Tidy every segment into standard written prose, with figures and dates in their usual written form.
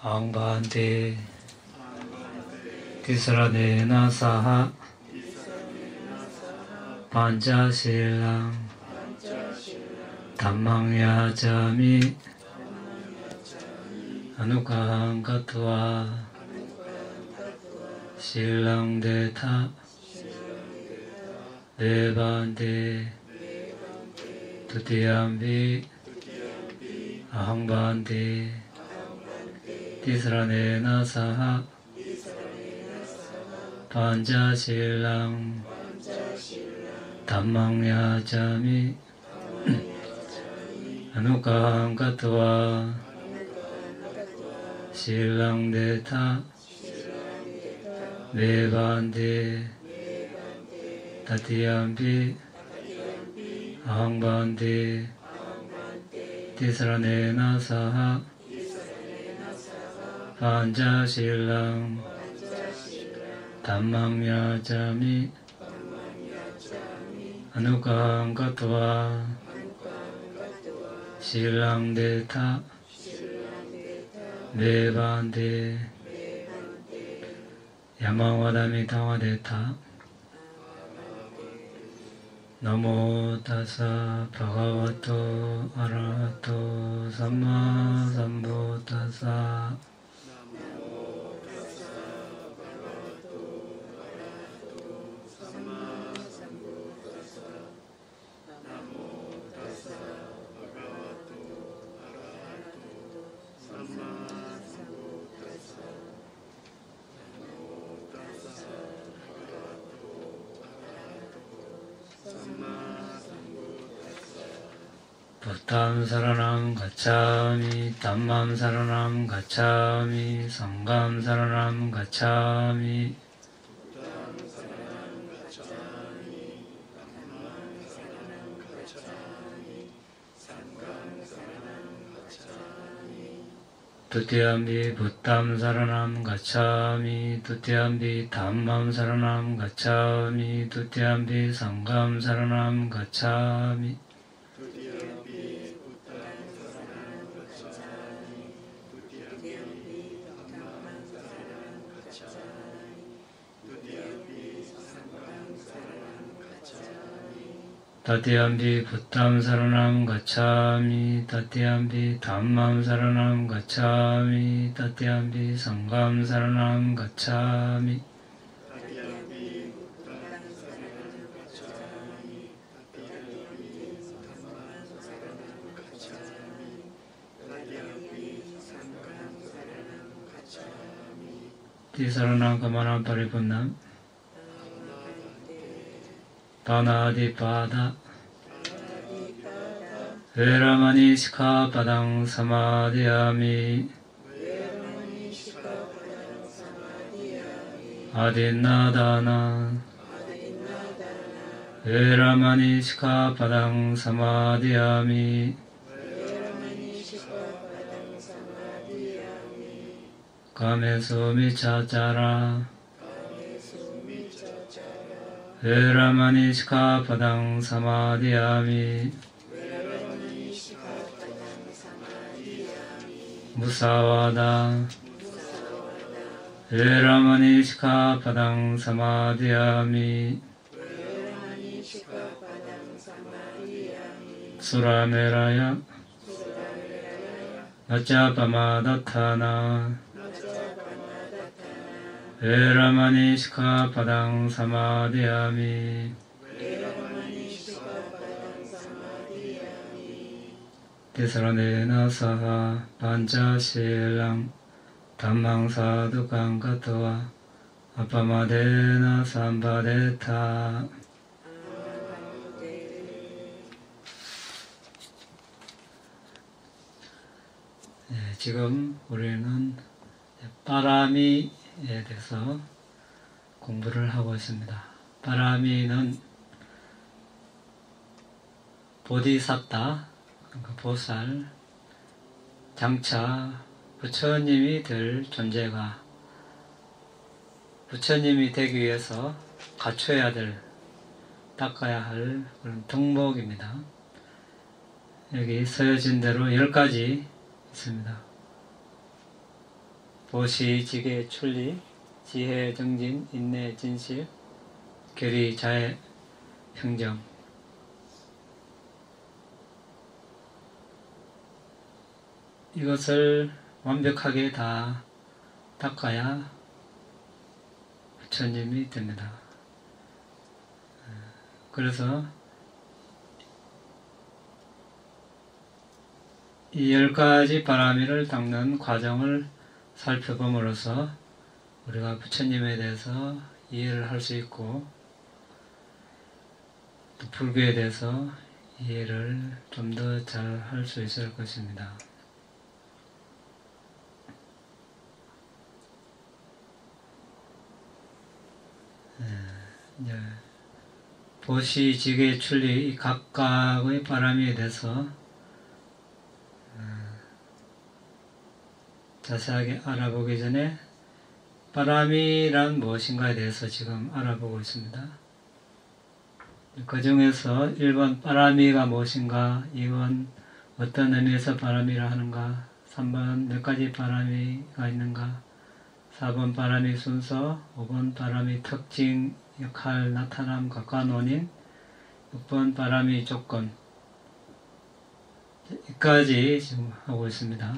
앙반테 티스라네나 사하 반자실랑 담망야자미 아누카한가트와 실랑데타 네반데 두티암비 아항반데 티스라네나 사하 반자실랑 담망야자미 아누카한가트와 실랑데타 네반데 다티암비 아항반데 티스라네나 사하 반자실랑 담망야자미 아누카한가트와 실랑데타 네반데 야마와다미 타와데타 나모 타사 바가와토 아라하토 삼마 삼부타사 부tam saranam gacchami, dhammam saranam gacchami, sangham saranam gacchami. Tutiyampi buddham saranam gacchami, tutiyampi dhammam saranam gacchami, tutiyampi sangham saranam gacchami. Tatiyampi buddham saranam gacchami, tatiyampi dhammam saranam gacchami, tatiyampi sangham saranam gacchami. Tisaranam kamanam paripunnam Panadipada Veramani Sikkhapadang Samadhiyami Adinnadana Veramani Sikkhapadang Samadhiyami Kamesu Miccachara Veramani Sikkhapadang Samadhiyami Musavada Veramani Sikkhapadang Samadhiyami Surameraya Nachapamadatthana Veramani Sikkhapadang Samadhiyami Tisaranena saha panchasillang dhammang sadhukang gatva apamadena sampadeta. 지금 우리는 빠라미에 대해서 공부를 하고 있습니다. 빠라미는 보디사타, 보살, 장차 부처님이 될 존재가 부처님이 되기 위해서 갖춰야 될, 닦아야 할 그런 덕목입니다. 여기 서여진 대로 10가지 있습니다. 보시, 지계, 출리, 지혜, 정진, 인내, 진실, 결의, 자애, 평정. 이것을 완벽하게 다 닦아야 부처님이 됩니다. 그래서 이 10가지 바라미를 닦는 과정을 살펴봄으로써 우리가 부처님에 대해서 이해를 할 수 있고 또 불교에 대해서 이해를 좀 더 잘 할 수 있을 것입니다. 보시, 지계, 출리 이 각각의 바라미에 대해서 자세하게 알아보기 전에 바라미란 무엇인가에 대해서 지금 알아보고 있습니다. 그 중에서 1번 바라미가 무엇인가, 2번 어떤 의미에서 바라미라 하는가, 3번 몇 가지 바라미가 있는가, 4번 바라미 순서, 5번 바라미 특징, 역할, 나타남, 각관원인, 6번 바라미 조건, 여기까지 지금 하고 있습니다.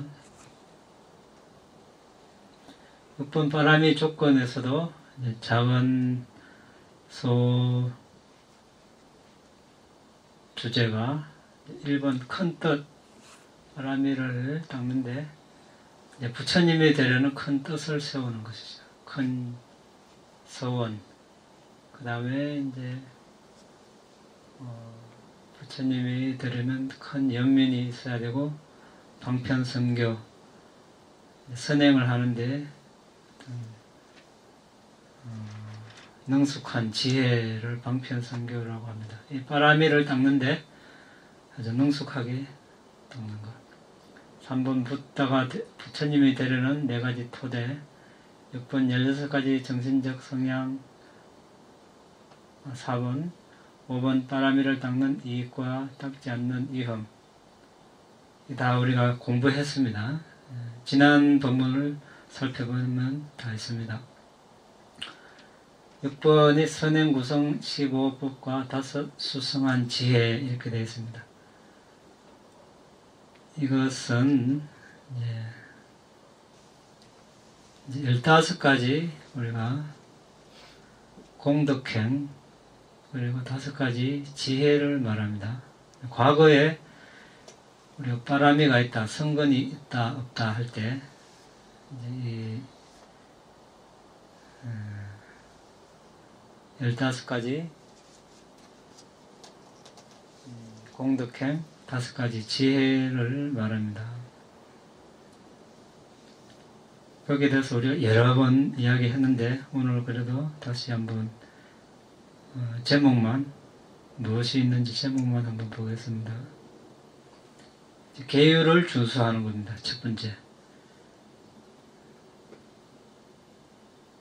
6번 바라미 조건에서도 작은 소 주제가 1번 큰 뜻 바라미를 닦는데 부처님이 되려는 큰 뜻을 세우는 것이죠. 큰 서원. 그 다음에 이제 부처님이 되려면 큰 연민이 있어야 되고 방편선교 선행을 하는데 능숙한 지혜를 방편선교라고 합니다. 이 바라미를 닦는데 아주 능숙하게 닦는 것. 3번 붓다가 부처님이 되려는 4가지 토대, 6번 16가지 정신적 성향, 4번 5번 바라미를 닦는 이익과 닦지 않는 위험. 다 우리가 공부했습니다. 지난 본문을 살펴보면 다 있습니다. 6번이 선행구성 15법과 5 수성한 지혜 이렇게 되어 있습니다. 이것은 이제 15가지 우리가 공덕행 그리고 5가지 지혜를 말합니다. 과거에 우리가 바라미가 있다, 성건이 있다, 없다 할 때 이 15가지 공덕행 5가지 지혜를 말합니다. 거기에 대해서 우리가 여러 번 이야기했는데 오늘 그래도 다시 한번 제목만 무엇이 있는지 제목만 한번 보겠습니다. 계율을 준수하는 겁니다. 첫 번째.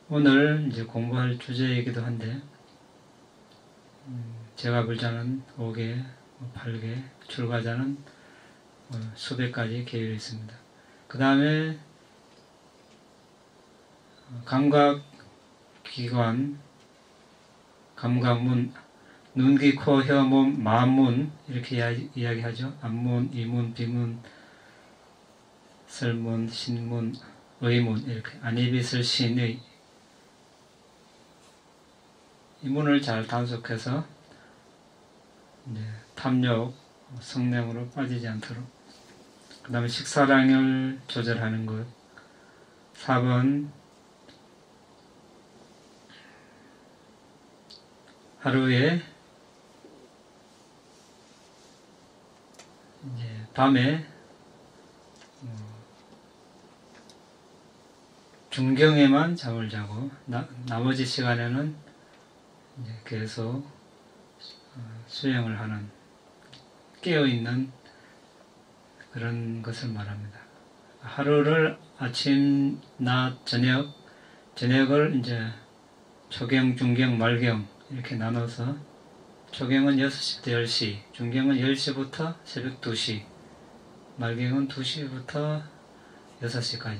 오늘 이제 공부할 주제이기도 한데 제가 불자는 5개, 8개, 출가자는 수백 가지 계율이 있습니다. 그 다음에 감각기관, 감각문, 눈, 귀, 코, 혀, 몸, 마문 이렇게 이야기하죠. 앞문, 이문, 비문, 설문, 신문, 의문 이렇게 안이빛을 신의 이 문을 잘 단속해서 탐욕, 성냄으로 빠지지 않도록. 그 다음에 식사량을 조절하는 것. 4번 하루에 밤에 중경에만 잠을 자고 나머지 시간에는 계속 수행을 하는 깨어있는 그런 것을 말합니다. 하루를 아침, 낮, 저녁을 이제 초경, 중경, 말경 이렇게 나눠서 초경은 6시부터 10시, 중경은 10시부터 새벽 2시, 말경은 2시부터 6시까지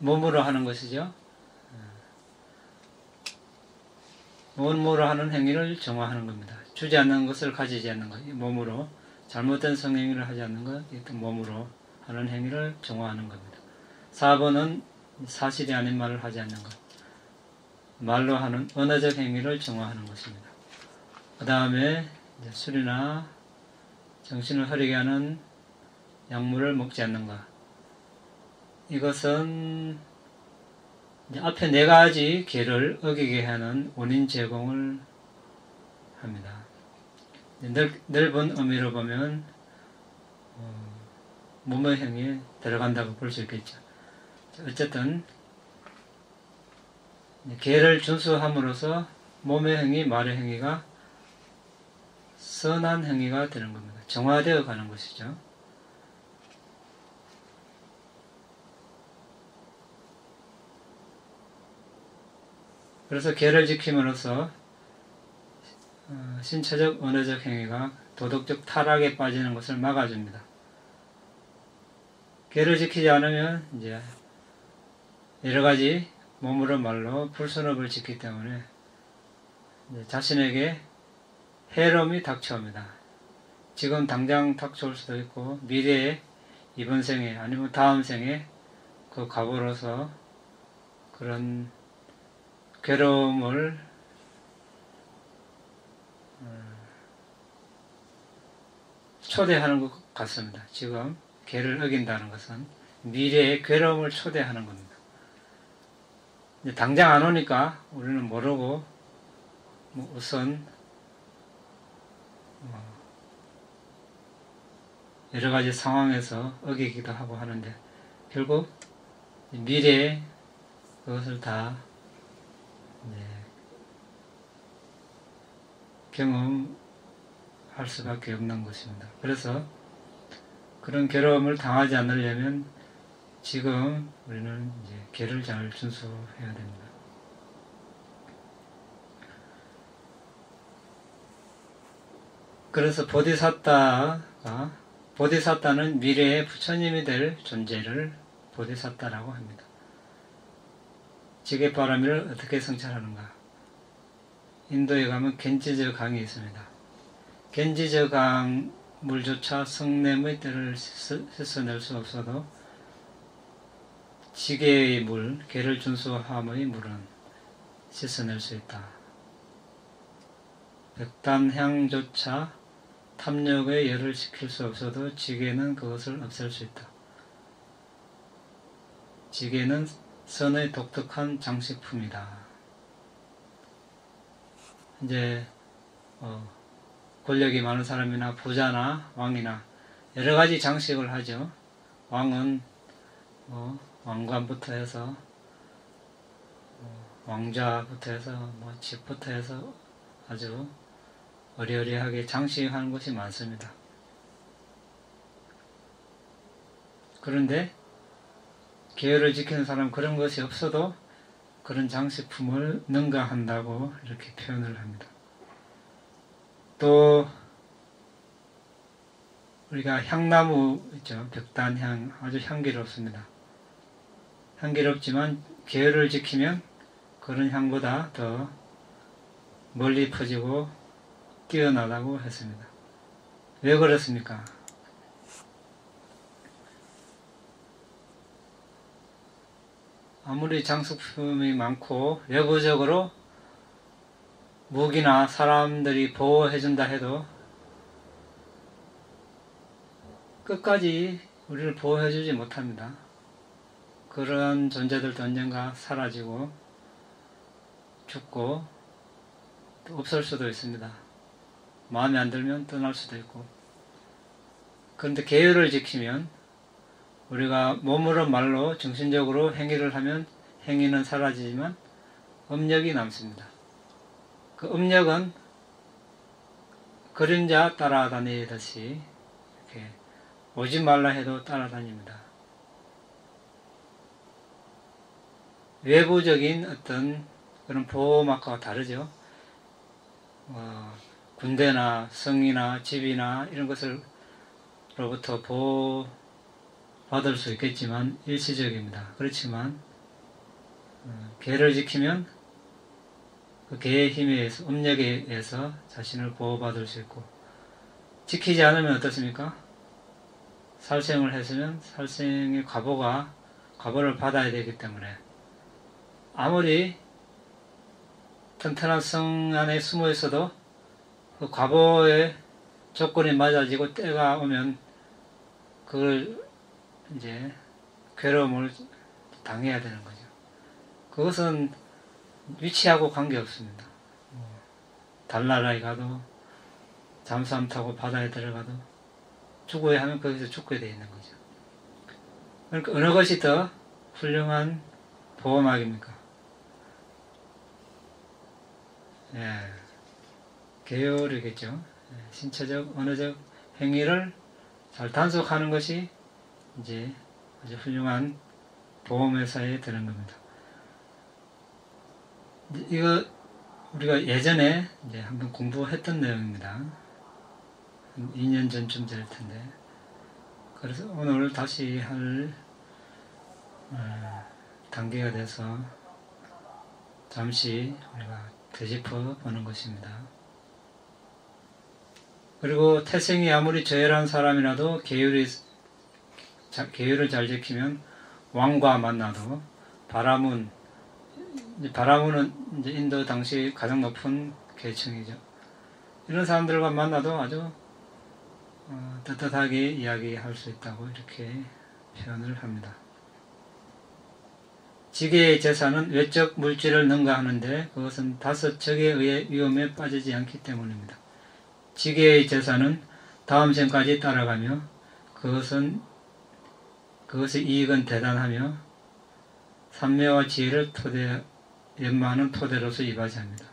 몸으로 하는 것이죠. 몸으로 하는 행위를 정화하는 겁니다. 주지 않는 것을 가지지 않는 것, 몸으로 잘못된 성행위를 하지 않는 것, 몸으로 하는 행위를 정화하는 겁니다. 4번은 사실이 아닌 말을 하지 않는 것, 말로 하는 언어적 행위를 정화하는 것입니다. 그 다음에 술이나 정신을 흐리게 하는 약물을 먹지 않는 것, 이것은 앞에 4가지 계를 어기게 하는 원인 제공을 합니다. 넓은 의미로 보면 몸의 행위에 들어간다고 볼 수 있겠죠. 어쨌든 계를 준수함으로써 몸의 행위, 말의 행위가 선한 행위가 되는 겁니다. 정화되어 가는 것이죠. 그래서 계를 지킴으로써 신체적, 언어적 행위가 도덕적 타락에 빠지는 것을 막아줍니다. 계를 지키지 않으면 이제 여러 가지 몸으로 말로 불순업을 짓기 때문에 자신에게 해로움이 닥쳐옵니다. 지금 당장 닥쳐올 수도 있고 미래에 이번 생에 아니면 다음 생에 그 과거로서 그런 괴로움을 초대하는 것 같습니다. 지금 계를 어긴다는 것은 미래의 괴로움을 초대하는 겁니다. 당장 안 오니까 우리는 모르고 우선 여러 가지 상황에서 어기기도 하고 하는데 결국 미래에 그것을 다 경험할 수밖에 없는 것입니다. 그래서 그런 괴로움을 당하지 않으려면 지금 우리는 이제 계를 잘 준수해야 됩니다. 그래서 보디사tta는 미래의 부처님이 될 존재를 보디사tta라고 합니다. 지게바라미를 어떻게 성찰하는가? 인도에 가면 겐지저 강이 있습니다. 겐지저 강 물조차 성냄의 때를 씻어낼 수 없어도 지게의 물, 계를 준수함의 물은 씻어낼 수 있다. 백단향조차 탐욕의 열을 식힐 수 없어도 지게는 그것을 없앨 수 있다. 지게는 선의 독특한 장식품이다. 이제 권력이 많은 사람이나 부자나 왕이나 여러 가지 장식을 하죠. 왕은 왕관부터 해서 왕좌부터 해서 집부터 해서 아주 어리어리하게 장식하는 것이 많습니다. 그런데 계율을 지키는 사람은 그런 것이 없어도 그런 장식품을 능가한다고 이렇게 표현을 합니다. 또 우리가 향나무 있죠. 벽단향 아주 향기롭습니다. 향기롭지만 계율을 지키면 그런 향보다 더 멀리 퍼지고 뛰어나다고 했습니다. 왜 그렇습니까? 아무리 장식품이 많고 외부적으로 무기나 사람들이 보호해준다 해도 끝까지 우리를 보호해주지 못합니다. 그런 존재들도 언젠가 사라지고 죽고 또 없을 수도 있습니다. 마음에 안 들면 떠날 수도 있고. 그런데 계율을 지키면 우리가 몸으로 말로 정신적으로 행위를 하면 행위는 사라지지만 업력이 남습니다. 그 업력은 그림자 따라다니듯이 이렇게 오지 말라 해도 따라다닙니다. 외부적인 어떤 그런 보호막과 다르죠. 군대나 성이나 집이나 이런 것을로부터 보호받을 수 있겠지만 일시적입니다. 그렇지만 계를 지키면 그 계의 힘에 의해서, 음력에 의해서 자신을 보호받을 수 있고, 지키지 않으면 어떻습니까? 살생을 했으면 살생의 과보를 받아야 되기 때문에 아무리 튼튼한 성 안에 숨어 있어도 그 과보의 조건이 맞아지고 때가 오면 그걸 이제 괴로움을 당해야 되는 거죠. 그것은 위치하고 관계없습니다. 달나라에 가도 잠수함 타고 바다에 들어가도 죽어야 하면 거기서 죽게 되어 있는 거죠. 그러니까 어느 것이 더 훌륭한 보호막입니까? 예, 계율이겠죠. 예, 신체적, 언어적 행위를 잘 단속하는 것이 이제 아주 훌륭한 보험회사에 드는 겁니다. 이거 우리가 예전에 이제 한번 공부했던 내용입니다. 한 2년 전쯤 될 텐데. 그래서 오늘 다시 할 단계가 돼서 잠시 우리가 되짚어 보는 것입니다. 그리고 태생이 아무리 저열한 사람이라도 계율을 잘 지키면 왕과 만나도 바라문은 이제 인도 당시 가장 높은 계층이죠. 이런 사람들과 만나도 아주 떳떳하게 이야기할 수 있다고 이렇게 표현을 합니다. 지계의 제사는 외적 물질을 능가하는데 그것은 다섯 적에 의해 위험에 빠지지 않기 때문입니다. 지계의 제사는 다음 생까지 따라가며 그것의 이익은 대단하며 삼매와 지혜를 연마하는 토대로서 이바지합니다.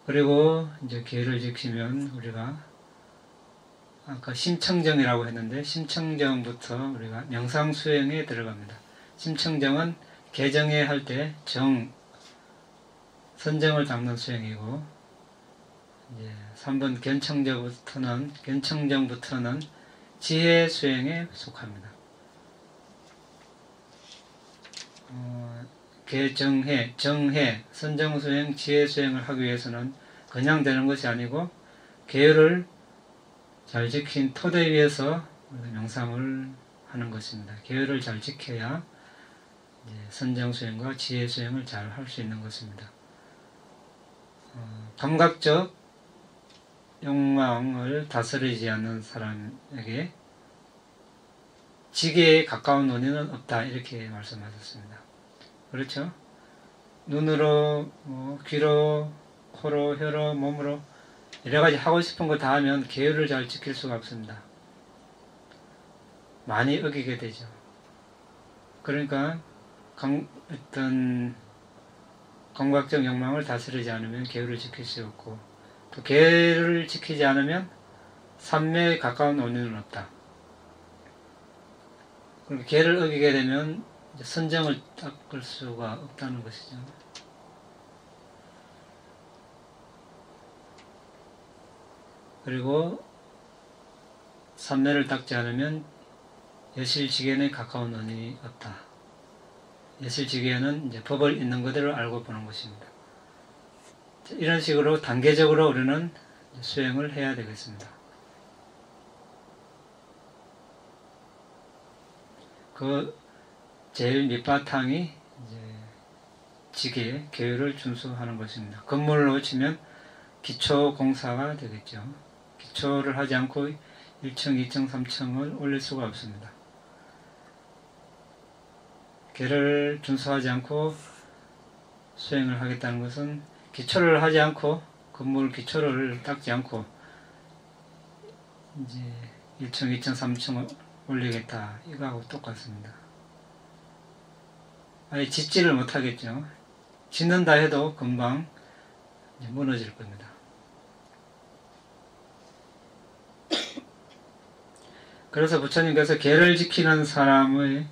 그리고 이제 계를 지키면 우리가 아까 심청정이라고 했는데 심청정부터 우리가 명상 수행에 들어갑니다. 심청정은 개정에 할 때 선정을 닦는 수행이고 이제 3번 견청정부터는 지혜 수행에 속합니다. 정해, 선정수행, 지혜수행을 하기 위해서는 그냥 되는 것이 아니고 계율을 잘 지킨 토대 위에서 명상을 하는 것입니다. 계율을 잘 지켜야 선정수행과 지혜수행을 잘 할 수 있는 것입니다. 감각적 욕망을 다스리지 않는 사람에게 지계에 가까운 논의는 없다 이렇게 말씀하셨습니다. 그렇죠? 눈으로, 귀로, 코로, 혀로, 몸으로 여러가지 하고 싶은 거 다 하면 계율을 잘 지킬 수가 없습니다. 많이 어기게 되죠. 그러니까 어떤 감각적 욕망을 다스리지 않으면 계율을 지킬 수 없고 또 계율을 지키지 않으면 삼매에 가까운 논의는 없다. 그러니까 계를 어기게 되면 선정을 닦을 수가 없다는 것이죠. 그리고 삼매를 닦지 않으면 여실지견에 가까운 논이 없다. 여실지견은 이제 법을 있는 그대로 알고 보는 것입니다. 이런 식으로 단계적으로 우리는 수행을 해야 되겠습니다. 제일 밑바탕이 이제 지계, 계율을 준수하는 것입니다. 건물로 치면 기초공사가 되겠죠. 기초를 하지 않고 1층, 2층, 3층을 올릴 수가 없습니다. 계를 준수하지 않고 수행을 하겠다는 것은 기초를 하지 않고 건물 기초를 닦지 않고 이제 1층, 2층, 3층을 올리겠다 이거하고 똑같습니다. 아예 짓지를 못하겠죠. 짓는다 해도 금방 무너질 겁니다. 그래서 부처님께서 계를 지키는 사람의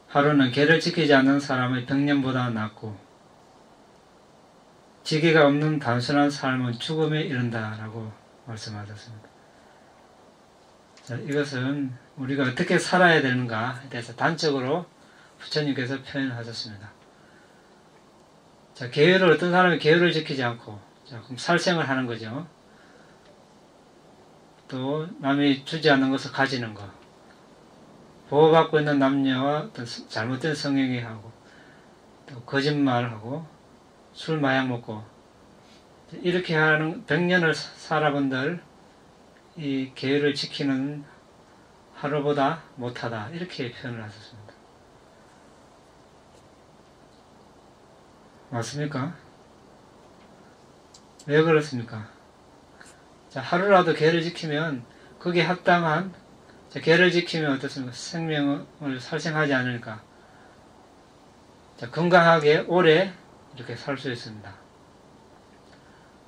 하루는 계를 지키지 않는 사람의 100년보다 낫고 지계가 없는 단순한 삶은 죽음에 이른다라고 말씀하셨습니다. 자, 이것은 우리가 어떻게 살아야 되는가에 대해서 단적으로 부처님께서 표현하셨습니다. 자, 계율을, 어떤 사람이 계율을 지키지 않고, 자, 그럼 살생을 하는 거죠. 또, 남이 주지 않는 것을 가지는 거. 보호받고 있는 남녀와 어떤 잘못된 성행위하고, 또 거짓말하고, 술, 마약 먹고, 이렇게 하는 100년을 살아본들, 이 계율을 지키는 하루보다 못하다. 이렇게 표현을 하셨습니다. 맞습니까? 왜 그렇습니까? 자, 하루라도 계를 지키면 거기에 합당한, 자, 계를 지키면 어떻습니까? 생명을 살생하지 않으니까. 자, 건강하게 오래 이렇게 살 수 있습니다.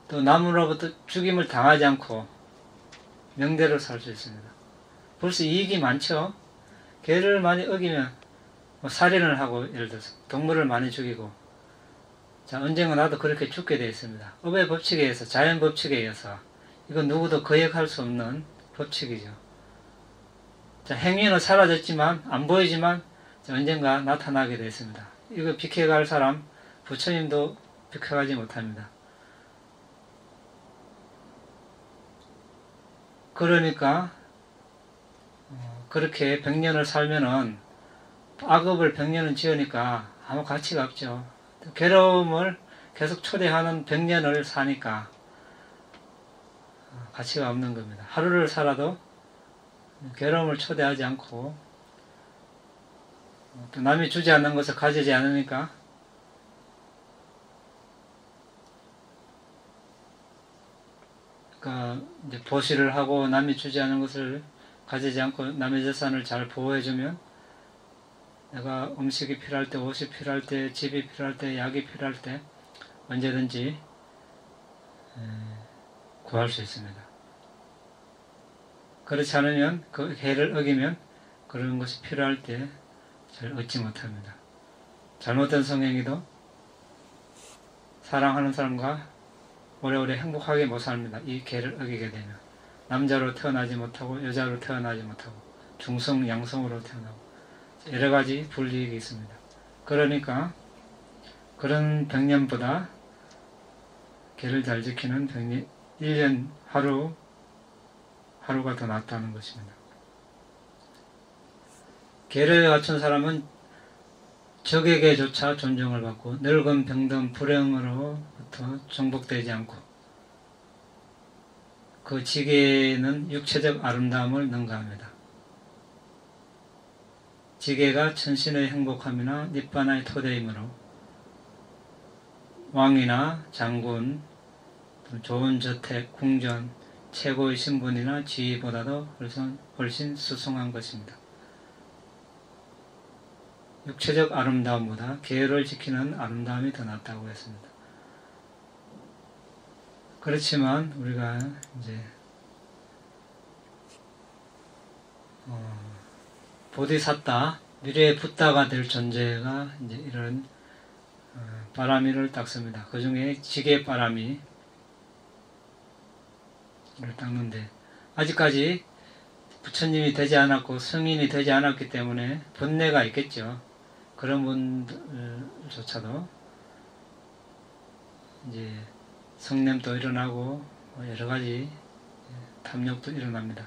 또 남으로부터 죽임을 당하지 않고 명대로 살 수 있습니다. 벌써 이익이 많죠? 계를 많이 어기면 뭐 살인을 하고, 예를 들어서 동물을 많이 죽이고, 자, 언젠가 나도 그렇게 죽게 되어 있습니다. 업의 법칙에 의해서, 자연 법칙에 의해서. 이건 누구도 거역할 수 없는 법칙이죠. 자, 행위는 사라졌지만, 안 보이지만, 자, 언젠가 나타나게 되어 있습니다. 이거 비켜갈 사람, 부처님도 비켜가지 못합니다. 그러니까, 그렇게 100년을 살면은, 악업을 100년은 지으니까 아무 가치가 없죠. 괴로움을 계속 초래하는 100년을 사니까 가치가 없는 겁니다. 하루를 살아도 괴로움을 초래하지 않고, 또 남이 주지 않는 것을 가지지 않으니까 그러니까 이제 보시를 하고 남이 주지 않은 것을 가지지 않고 남의 재산을 잘 보호해주면, 내가 음식이 필요할 때, 옷이 필요할 때, 집이 필요할 때, 약이 필요할 때 언제든지 구할 수 있습니다. 그렇지 않으면, 그 계를 어기면 그런 것이 필요할 때 잘 얻지 못합니다. 잘못된 성행위도 사랑하는 사람과 오래오래 행복하게 못 삽니다. 이 계를 어기게 되면. 남자로 태어나지 못하고 여자로 태어나지 못하고 중성, 양성으로 태어나고 여러 가지 불이익이 있습니다. 그러니까 그런 100년보다 계를 잘 지키는 100년, 1년 하루가 더 낫다는 것입니다. 계를 갖춘 사람은 적에게조차 존중을 받고 늙은 병든 불행으로부터 정복되지 않고 그 지게에는 육체적 아름다움을 능가합니다. 지게가 천신의 행복함이나 니빠나의 토대이므로 왕이나 장군, 좋은 저택, 궁전, 최고의 신분이나 지위보다도 훨씬 수승한 것입니다. 육체적 아름다움보다 계율을 지키는 아름다움이 더 낫다고 했습니다. 그렇지만 우리가 이제 보디사tta, 미래의 붓다가 될 존재가 이제 이런 바라미를 닦습니다. 그 중에 지게 바라미를 닦는데, 아직까지 부처님이 되지 않았고 성인이 되지 않았기 때문에 번뇌가 있겠죠. 그런 분들조차도 이제 성냄도 일어나고 여러 가지 탐욕도 일어납니다.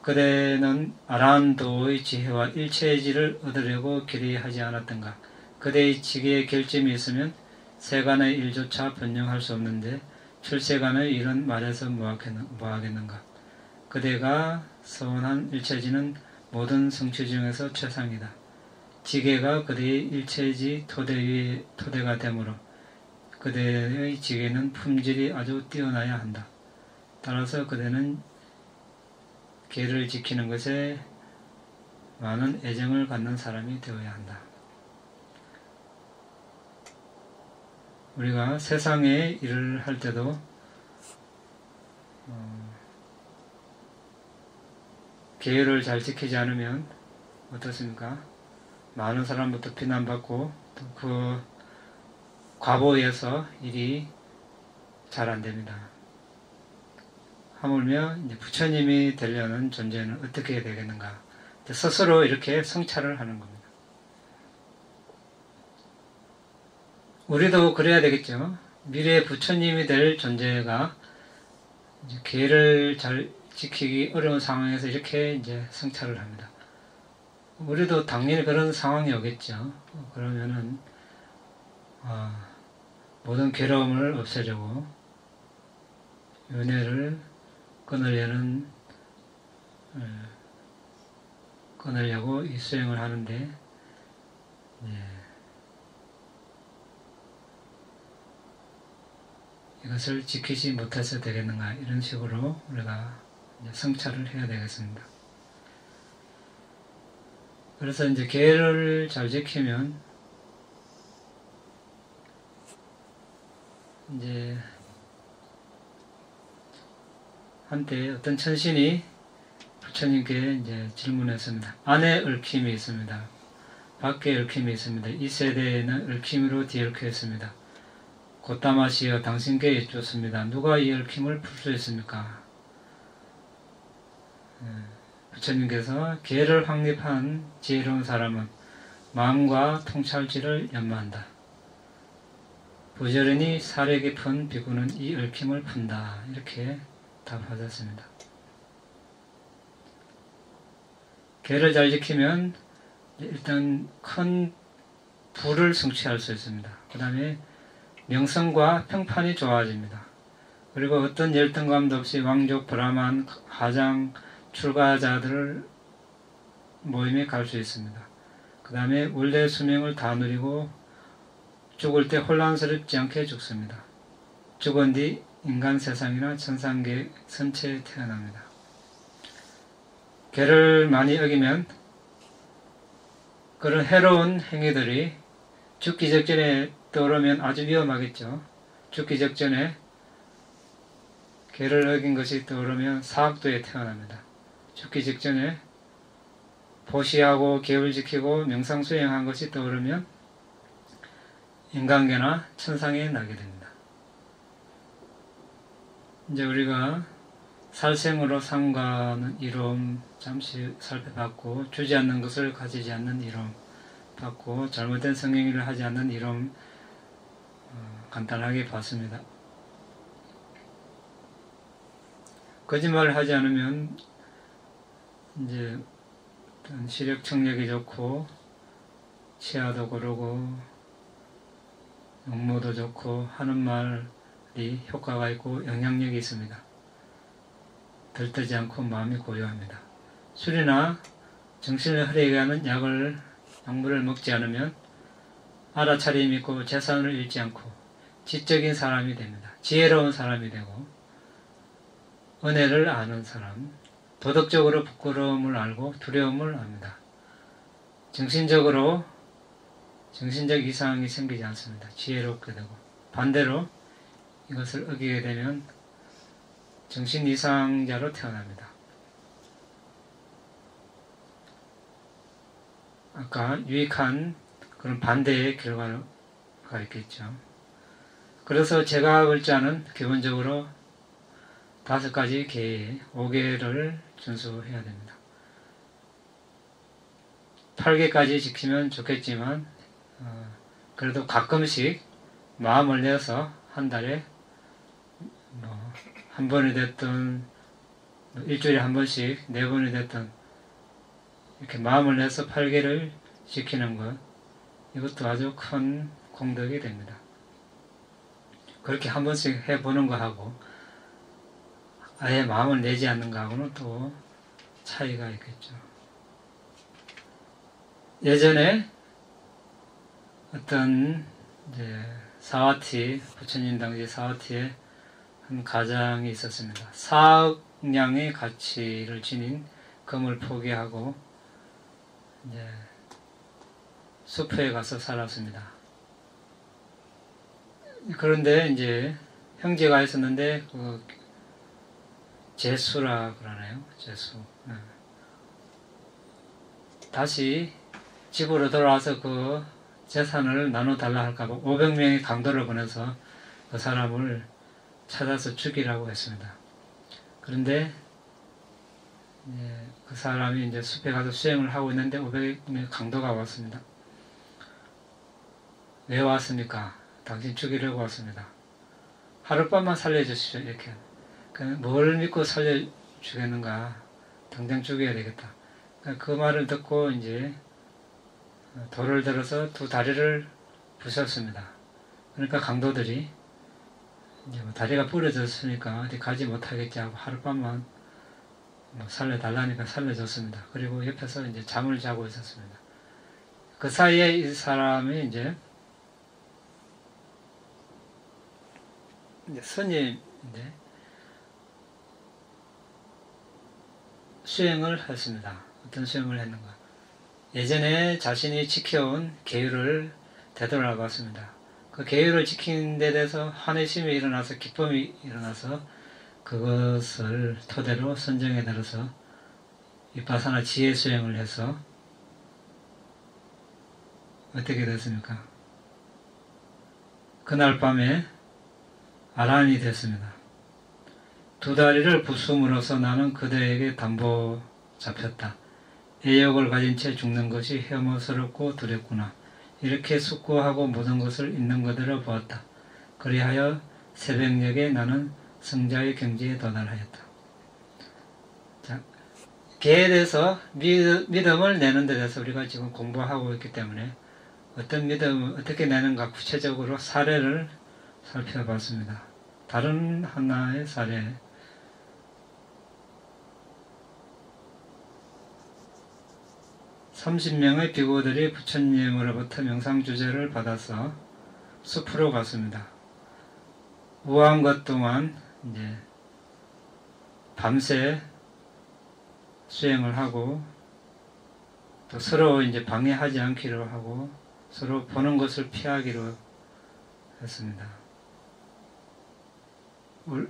그대는 아라한도의 지혜와 일체의지를 얻으려고 결의하지 않았던가. 그대의 지혜의 결점이 있으면 세간의 일조차 변명할 수 없는데 출세간의 일은 말해서 뭐하겠는가. 그대가 서원한 일체지는 모든 성취 중에서 최상이다. 지계가 그대의 일체지 토대가 되므로 그대의 지계는 품질이 아주 뛰어나야 한다. 따라서 그대는 계를 지키는 것에 많은 애정을 갖는 사람이 되어야 한다. 우리가 세상에 일을 할 때도 계율을 잘 지키지 않으면 어떻습니까? 많은 사람부터 비난받고 또 그 과보에서 일이 잘 안됩니다. 하물며 이제 부처님이 되려는 존재는 어떻게 되겠는가? 스스로 이렇게 성찰을 하는 겁니다. 우리도 그래야 되겠죠. 미래의 부처님이 될 존재가 이제 계를 잘 지키기 어려운 상황에서 이렇게 이제 성찰을 합니다. 우리도 당연히 그런 상황이 오겠죠. 그러면은 모든 괴로움을 없애려고 윤회를 끊으려고 이 수행을 하는데, 이것을 지키지 못해서 되겠는가, 이런 식으로 우리가 이제 성찰을 해야 되겠습니다. 그래서 이제 계를 잘 지키면 이제 한때 어떤 천신이 부처님께 이제 질문했습니다. 안에 얽힘이 있습니다. 밖에 얽힘이 있습니다. 이 세대에는 얽힘으로 뒤얽혀 있습니다. 고따마시여 당신께 여쭙습니다. 누가 이 얽힘을 풀 수 있습니까? 부처님께서 계를 확립한 지혜로운 사람은 마음과 통찰지를 연마한다. 부지런히 사려 깊은 비구는 이 얽힘을 푼다. 이렇게 답하셨습니다. 계를 잘 지키면 일단 큰 부를 성취할 수 있습니다. 그 다음에 명성과 평판이 좋아집니다. 그리고 어떤 열등감도 없이 왕족, 브라만, 하장, 출가자들 모임에 갈 수 있습니다. 그 다음에 원래 수명을 다 누리고 죽을 때 혼란스럽지 않게 죽습니다. 죽은 뒤 인간 세상이나 천상계 선체에 태어납니다. 계를 많이 어기면 그런 해로운 행위들이 죽기 직전에 떠오르면 아주 위험하겠죠. 죽기 직전에 계를 어긴 것이 떠오르면 사학도에 태어납니다. 죽기 직전에 보시하고 계를 지키고 명상수행한 것이 떠오르면 인간계나 천상에 나게 됩니다. 이제 우리가 살생으로 삼가는 이로움 잠시 살펴봤고, 주지 않는 것을 가지지 않는 이로움 봤고, 잘못된 성행위를 하지 않는 이로움 간단하게 봤습니다. 거짓말을 하지 않으면 이제 시력 청력이 좋고 치아도 고르고 용모도 좋고 하는 말이 효과가 있고 영향력이 있습니다. 들뜨지 않고 마음이 고요합니다. 술이나 정신을 흐리게 하는 약물을 먹지 않으면 알아차림 있고 재산을 잃지 않고 지적인 사람이 됩니다. 지혜로운 사람이 되고 은혜를 아는 사람, 도덕적으로 부끄러움을 알고 두려움을 압니다. 정신적 이상이 생기지 않습니다. 지혜롭게 되고, 반대로 이것을 어기게 되면 정신 이상자로 태어납니다. 아까 유익한 그런 반대의 결과가 있겠죠. 그래서 제가글자는 기본적으로 5가지 계의 5개를 준수해야 됩니다. 8개까지 지키면 좋겠지만 그래도 가끔씩 마음을 내서 한 달에 한 번이 됐든 일주일에 한 번씩 4번이 됐든 이렇게 마음을 내서 8개를 지키는 것, 이것도 아주 큰 공덕이 됩니다. 그렇게 한 번씩 해보는 거하고 아예 마음을 내지 않는 거하고는 또 차이가 있겠죠. 예전에 어떤 사와티, 부처님 당시 사와티에 한 가장이 있었습니다. 4억냥의 가치를 지닌 금을 포기하고 숲에 가서 살았습니다. 그런데 이제 형제가 있었는데 제수라 그러나요? 제수. 다시 집으로 돌아와서 그 재산을 나눠달라 할까봐 500명의 강도를 보내서 그 사람을 찾아서 죽이라고 했습니다. 그런데 그 사람이 이제 숲에 가서 수행을 하고 있는데 500명의 강도가 왔습니다. 왜 왔습니까? 당신 죽이려고 왔습니다. 하룻밤만 살려주십시오. 이렇게. 뭘 믿고 살려주겠는가. 당장 죽여야 되겠다. 그 말을 듣고 이제 돌을 들어서 두 다리를 부셨습니다. 그러니까 강도들이 이제 다리가 부러졌으니까 어디 가지 못하겠지 하고 하룻밤만 살려달라니까 살려줬습니다. 그리고 옆에서 이제 잠을 자고 있었습니다. 그 사이에 이 사람이 이제 스님인데 수행을 했습니다. 어떤 수행을 했는가? 예전에 자신이 지켜온 계율을 되돌아봤습니다. 그 계율을 지킨 데 대해서 환희심이 일어나서 기쁨이 일어나서 그것을 토대로 선정에 들어서 윗바사나 지혜 수행을 해서 어떻게 됐습니까? 그날 밤에 아란이 됐습니다. 두 다리를 부숨으로써 나는 그대에게 담보 잡혔다. 애욕을 가진 채 죽는 것이 혐오스럽고 두렵구나. 이렇게 숙고하고 모든 것을 있는 그대로 보았다. 그리하여 새벽녘에 나는 성자의 경지에 도달하였다. 자, 개에 대해서 믿음을 내는 데 대해서 우리가 지금 공부하고 있기 때문에 어떤 믿음을 어떻게 내는가 구체적으로 사례를 살펴봤습니다. 다른 하나의 사례, 30명의 비구들이 부처님으로부터 명상주제를 받아서 숲으로 갔습니다. 우한 것 동안 이제 밤새 수행을 하고 또 서로 이제 방해하지 않기로 하고 서로 보는 것을 피하기로 했습니다.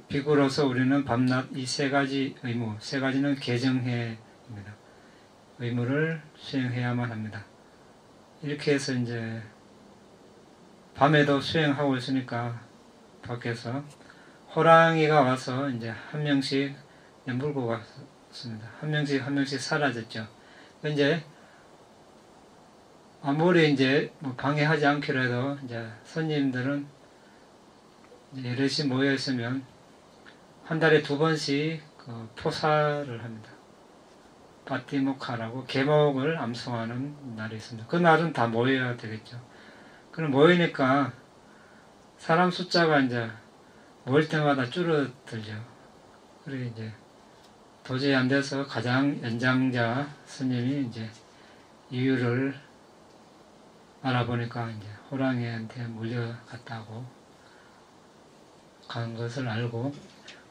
비구로서 우리는 밤낮 이 세 가지 의무, 세 가지는 개정해입니다. 의무를 수행해야만 합니다. 이렇게 해서 이제 밤에도 수행하고 있으니까 밖에서 호랑이가 와서 이제 한 명씩 물고 갔습니다. 한 명씩 사라졌죠. 이제 아무리 이제 방해하지 않기로 해도 이제 손님들은 여럿이 모여 있으면 한 달에 2번씩 그 포사를 합니다. 파티모카라고 계목을 암송하는 날이 있습니다. 그 날은 다 모여야 되겠죠. 그럼 모이니까 사람 숫자가 이제 모일 때마다 줄어들죠. 그리고 이제 도저히 안 돼서 가장 연장자 스님이 이제 이유를 알아보니까 이제 호랑이한테 물려갔다고 간 것을 알고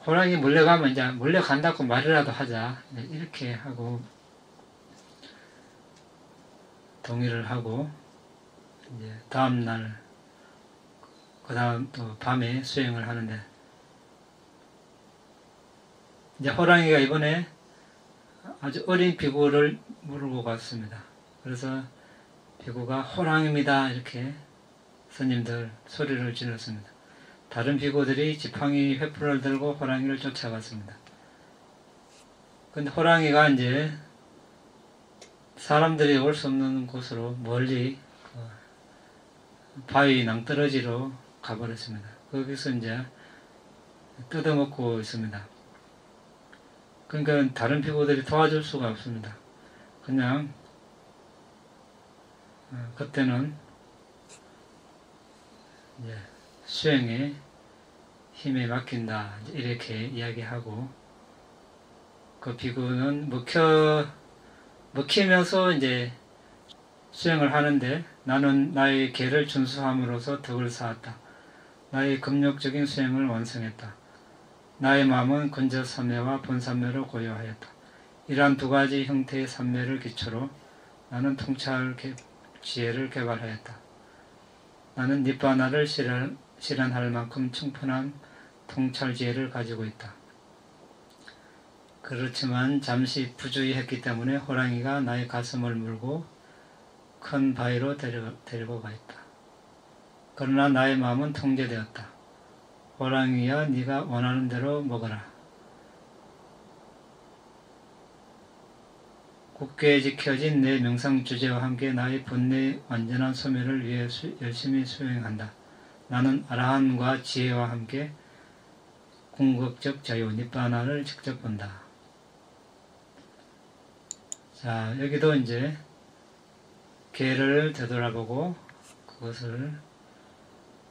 호랑이 물려가면 이제 물려간다고 말이라도 하자 이렇게 하고 동의를 하고 이제 다음날 그 다음 또 밤에 수행을 하는데 이제 호랑이가 이번에 아주 어린 비구를 물고 갔습니다. 그래서 비구가 호랑이입니다 이렇게 스님들 소리를 질렀습니다. 다른 비구들이 지팡이 횃불을 들고 호랑이를 쫓아갔습니다. 근데 호랑이가 이제 사람들이 올 수 없는 곳으로 멀리 바위 낭떠러지로 가버렸습니다. 거기서 이제 뜯어먹고 있습니다. 그러니까 다른 비구들이 도와줄 수가 없습니다. 그냥 그때는 이제 수행에 힘에 맡긴다 이렇게 이야기하고 그 비구는 먹히면서 이제 수행을 하는데 나는 나의 계를 준수함으로써 덕을 쌓았다. 나의 금욕적인 수행을 완성했다. 나의 마음은 근저 삼매와 본삼매로 고요하였다. 이러한 2가지 형태의 삼매를 기초로 나는 통찰 지혜를 개발하였다. 나는 니바나를 실현할 만큼 충분한 통찰 지혜를 가지고 있다. 그렇지만 잠시 부주의했기 때문에 호랑이가 나의 가슴을 물고 큰 바위로 데리고 가 있다. 그러나 나의 마음은 통제되었다. 호랑이야 네가 원하는 대로 먹어라. 굳게 지켜진 내 명상주제와 함께 나의 본래의 완전한 소멸을 위해 열심히 수행한다. 나는 아라한과 지혜와 함께 궁극적 자유 니빠나를 직접 본다. 자, 여기도 이제 개를 되돌아보고 그것을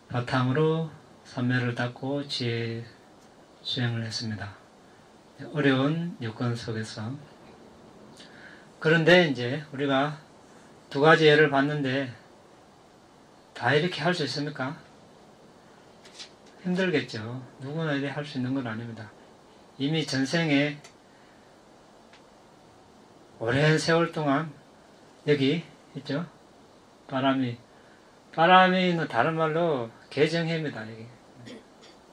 바탕으로 삼매를 닦고 지혜 수행을 했습니다. 어려운 여건 속에서. 그런데 이제 우리가 두 가지 예를 봤는데 다 이렇게 할 수 있습니까? 힘들겠죠. 누구나 이렇게 할 수 있는 건 아닙니다. 이미 전생에 오랜 세월 동안 여기 있죠. 바람이는 다른 말로 개정해입니다. 여기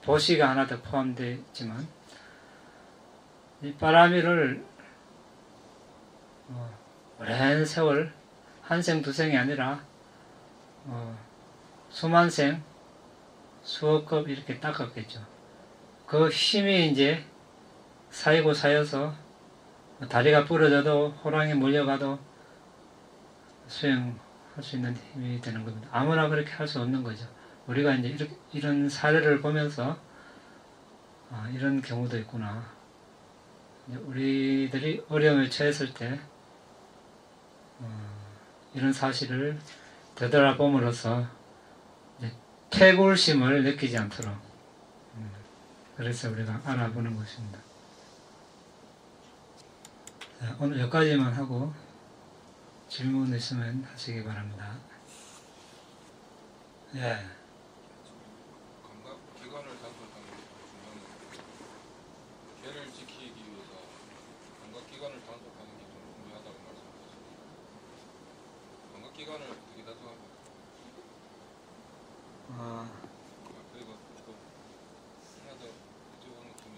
보시가 하나 더 포함되어 있지만 이 바람이를 오랜 세월 한 생 두 생이 아니라 수만 생 수억 급 이렇게 닦았겠죠. 그 힘이 이제 쌓이고 쌓여서 다리가 부러져도 호랑이 몰려가도 수행할 수 있는 힘이 되는 겁니다. 아무나 그렇게 할 수 없는 거죠. 우리가 이제 이런 사례를 보면서 이런 경우도 있구나. 우리들이 어려움에 처했을 때 이런 사실을 되돌아봄으로써 퇴골심을 느끼지 않도록 그래서 우리가 알아보는 것입니다. 자, 오늘 여기까지만 하고 질문 있으면 하시기 바랍니다. 예. 감각기관을 단속하는 중요한 개를 지키기 위해서 감각기관을 단속하는 게 좀 중요하다고 말씀하셨습니다. 감각기관을 어떻게 단속합니까? 그리고 또 하나 더 여쭤보는 김에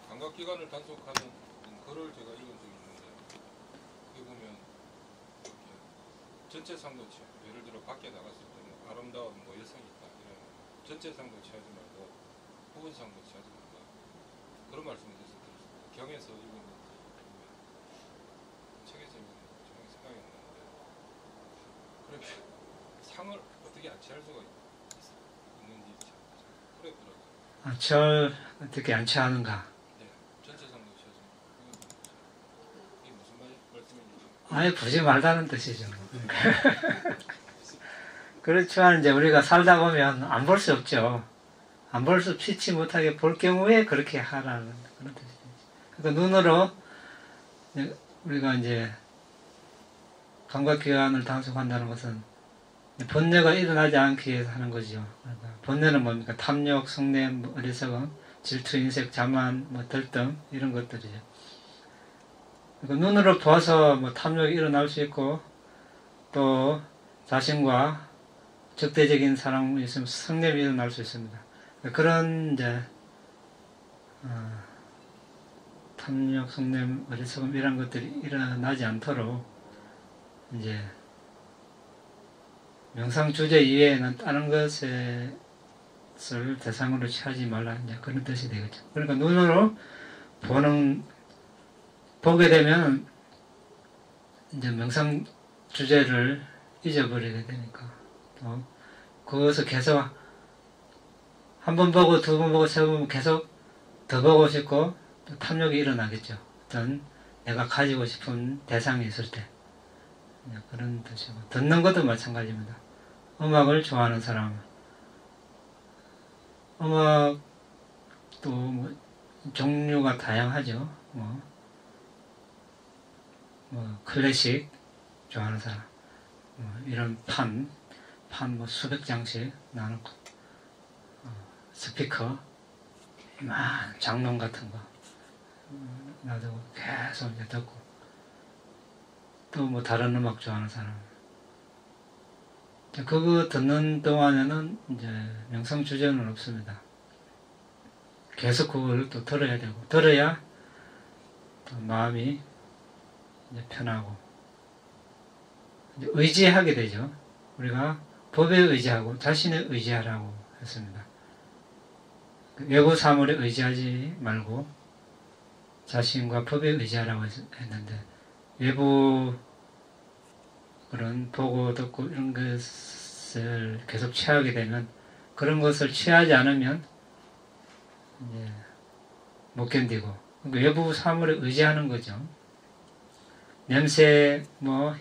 감각기관을 단속하는 글을 제가 읽은 적이 있는데 거기 보면 이렇게 전체 상도 취하, 예를 들어 밖에 나갔을 때 뭐 아름다운 뭐 여성이 있다 이런 전체 상도 취하지 말고 부분 상도 취하지 말고 그런 말씀을 드렸습니다. 경에서 읽은 건지 책에서 읽은 건지 정확히 생각이 안 나는데 그렇게 상을 어떻게 안 취할 수가 있는지 참 그랬더라고요. 절 어떻게 안 취하는가? 네, 전체 상도 취하지 말고 이게 무슨 말씀인지 아예 보지 말라는 뜻이죠. 그렇지만 이제 우리가 살다 보면 안 볼 수 없죠. 안 볼 수 피치 못하게 볼 경우에 그렇게 하라는 그런 뜻이죠. 그러니까 눈으로 우리가 이제 감각기관을 단속한다는 것은 번뇌가 일어나지 않기 위해서 하는 거죠. 그러니까 번뇌는 뭡니까? 탐욕, 성냄, 어리석음, 질투, 인색, 자만, 들뜸 이런 것들이죠. 그러니까 눈으로 봐서 탐욕이 일어날 수 있고 또 자신과 적대적인 사람이 있으면 성냄이 일어날 수 있습니다. 그런 이제 탐욕, 성냄, 어리석음 이런 것들이 일어나지 않도록 이제 명상 주제 이외에는 다른 것을 대상으로 취하지 말라 이제 그런 뜻이 되겠죠. 그러니까 눈으로 보게 되면 이제 명상 주제를 잊어버리게 되니까 또 그것을 계속 한 번 보고 두 번 보고 세 번 보면 계속 더 보고 싶고 또 탐욕이 일어나겠죠. 어떤 내가 가지고 싶은 대상이 있을 때 그런 뜻이고 듣는 것도 마찬가지입니다. 음악을 좋아하는 사람 음악도 종류가 다양하죠. 클래식 좋아하는 사람 이런 판 수백 장씩 나놓고 스피커 장롱 같은 거 놔두고 계속 이제 듣고 또 다른 음악 좋아하는 사람 그거 듣는 동안에는 이제 명상 주제는 없습니다. 계속 그걸 또 들어야 되고 들어야 또 마음이 이제 편하고 이제 의지하게 되죠. 우리가 법에 의지하고 자신에 의지하라고 했습니다. 외부 사물에 의지하지 말고 자신과 법에 의지하라고 했는데 외부 그런 보고 듣고 이런 것을 계속 취하게 되면, 그런 것을 취하지 않으면 이제 못 견디고, 외부 사물에 의지하는 거죠. 냄새, 뭐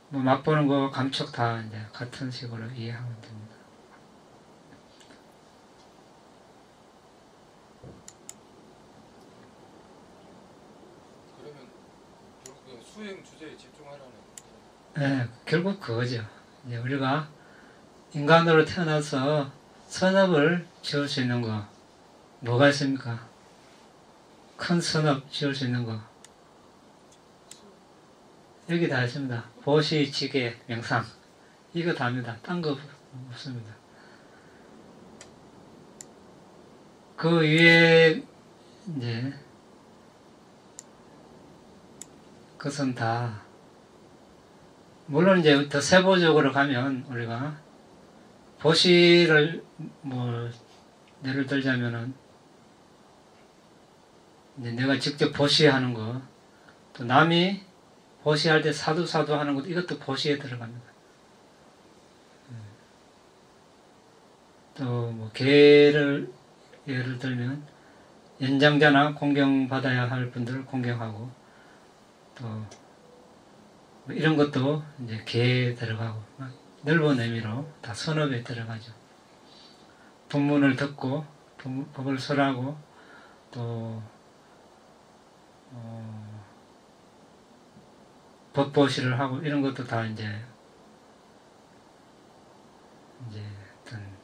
맛보는 거, 감촉 다 이제 같은 식으로 이해하면 됩니다. 그러면 결국 수행 주제에 집중하라는. 네, 결국 그거죠. 이제 우리가 인간으로 태어나서 선업을 지을 수 있는 거, 뭐가 있습니까? 큰 선업 지을 수 있는 거. 여기 다 있습니다. 보시, 지계, 명상. 이거 다입니다. 딴 거 없습니다. 그 위에, 이제, 그것은 다, 물론 이제 더 세부적으로 가면 우리가 보시를 뭐, 예를 들자면은, 이제 내가 직접 보시하는 거, 또 남이 보시할 때 사두 하는 것도 이것도 보시에 들어갑니다. 또 뭐 개를 예를 들면 연장자나 공경받아야 할 분들을 공경하고, 또 뭐 이런 것도 이제 개에 들어가고, 넓은 의미로 다 선업에 들어가죠. 법문을 듣고 법을 설하고, 또 법보시를 하고, 이런 것도 다 이제 어떤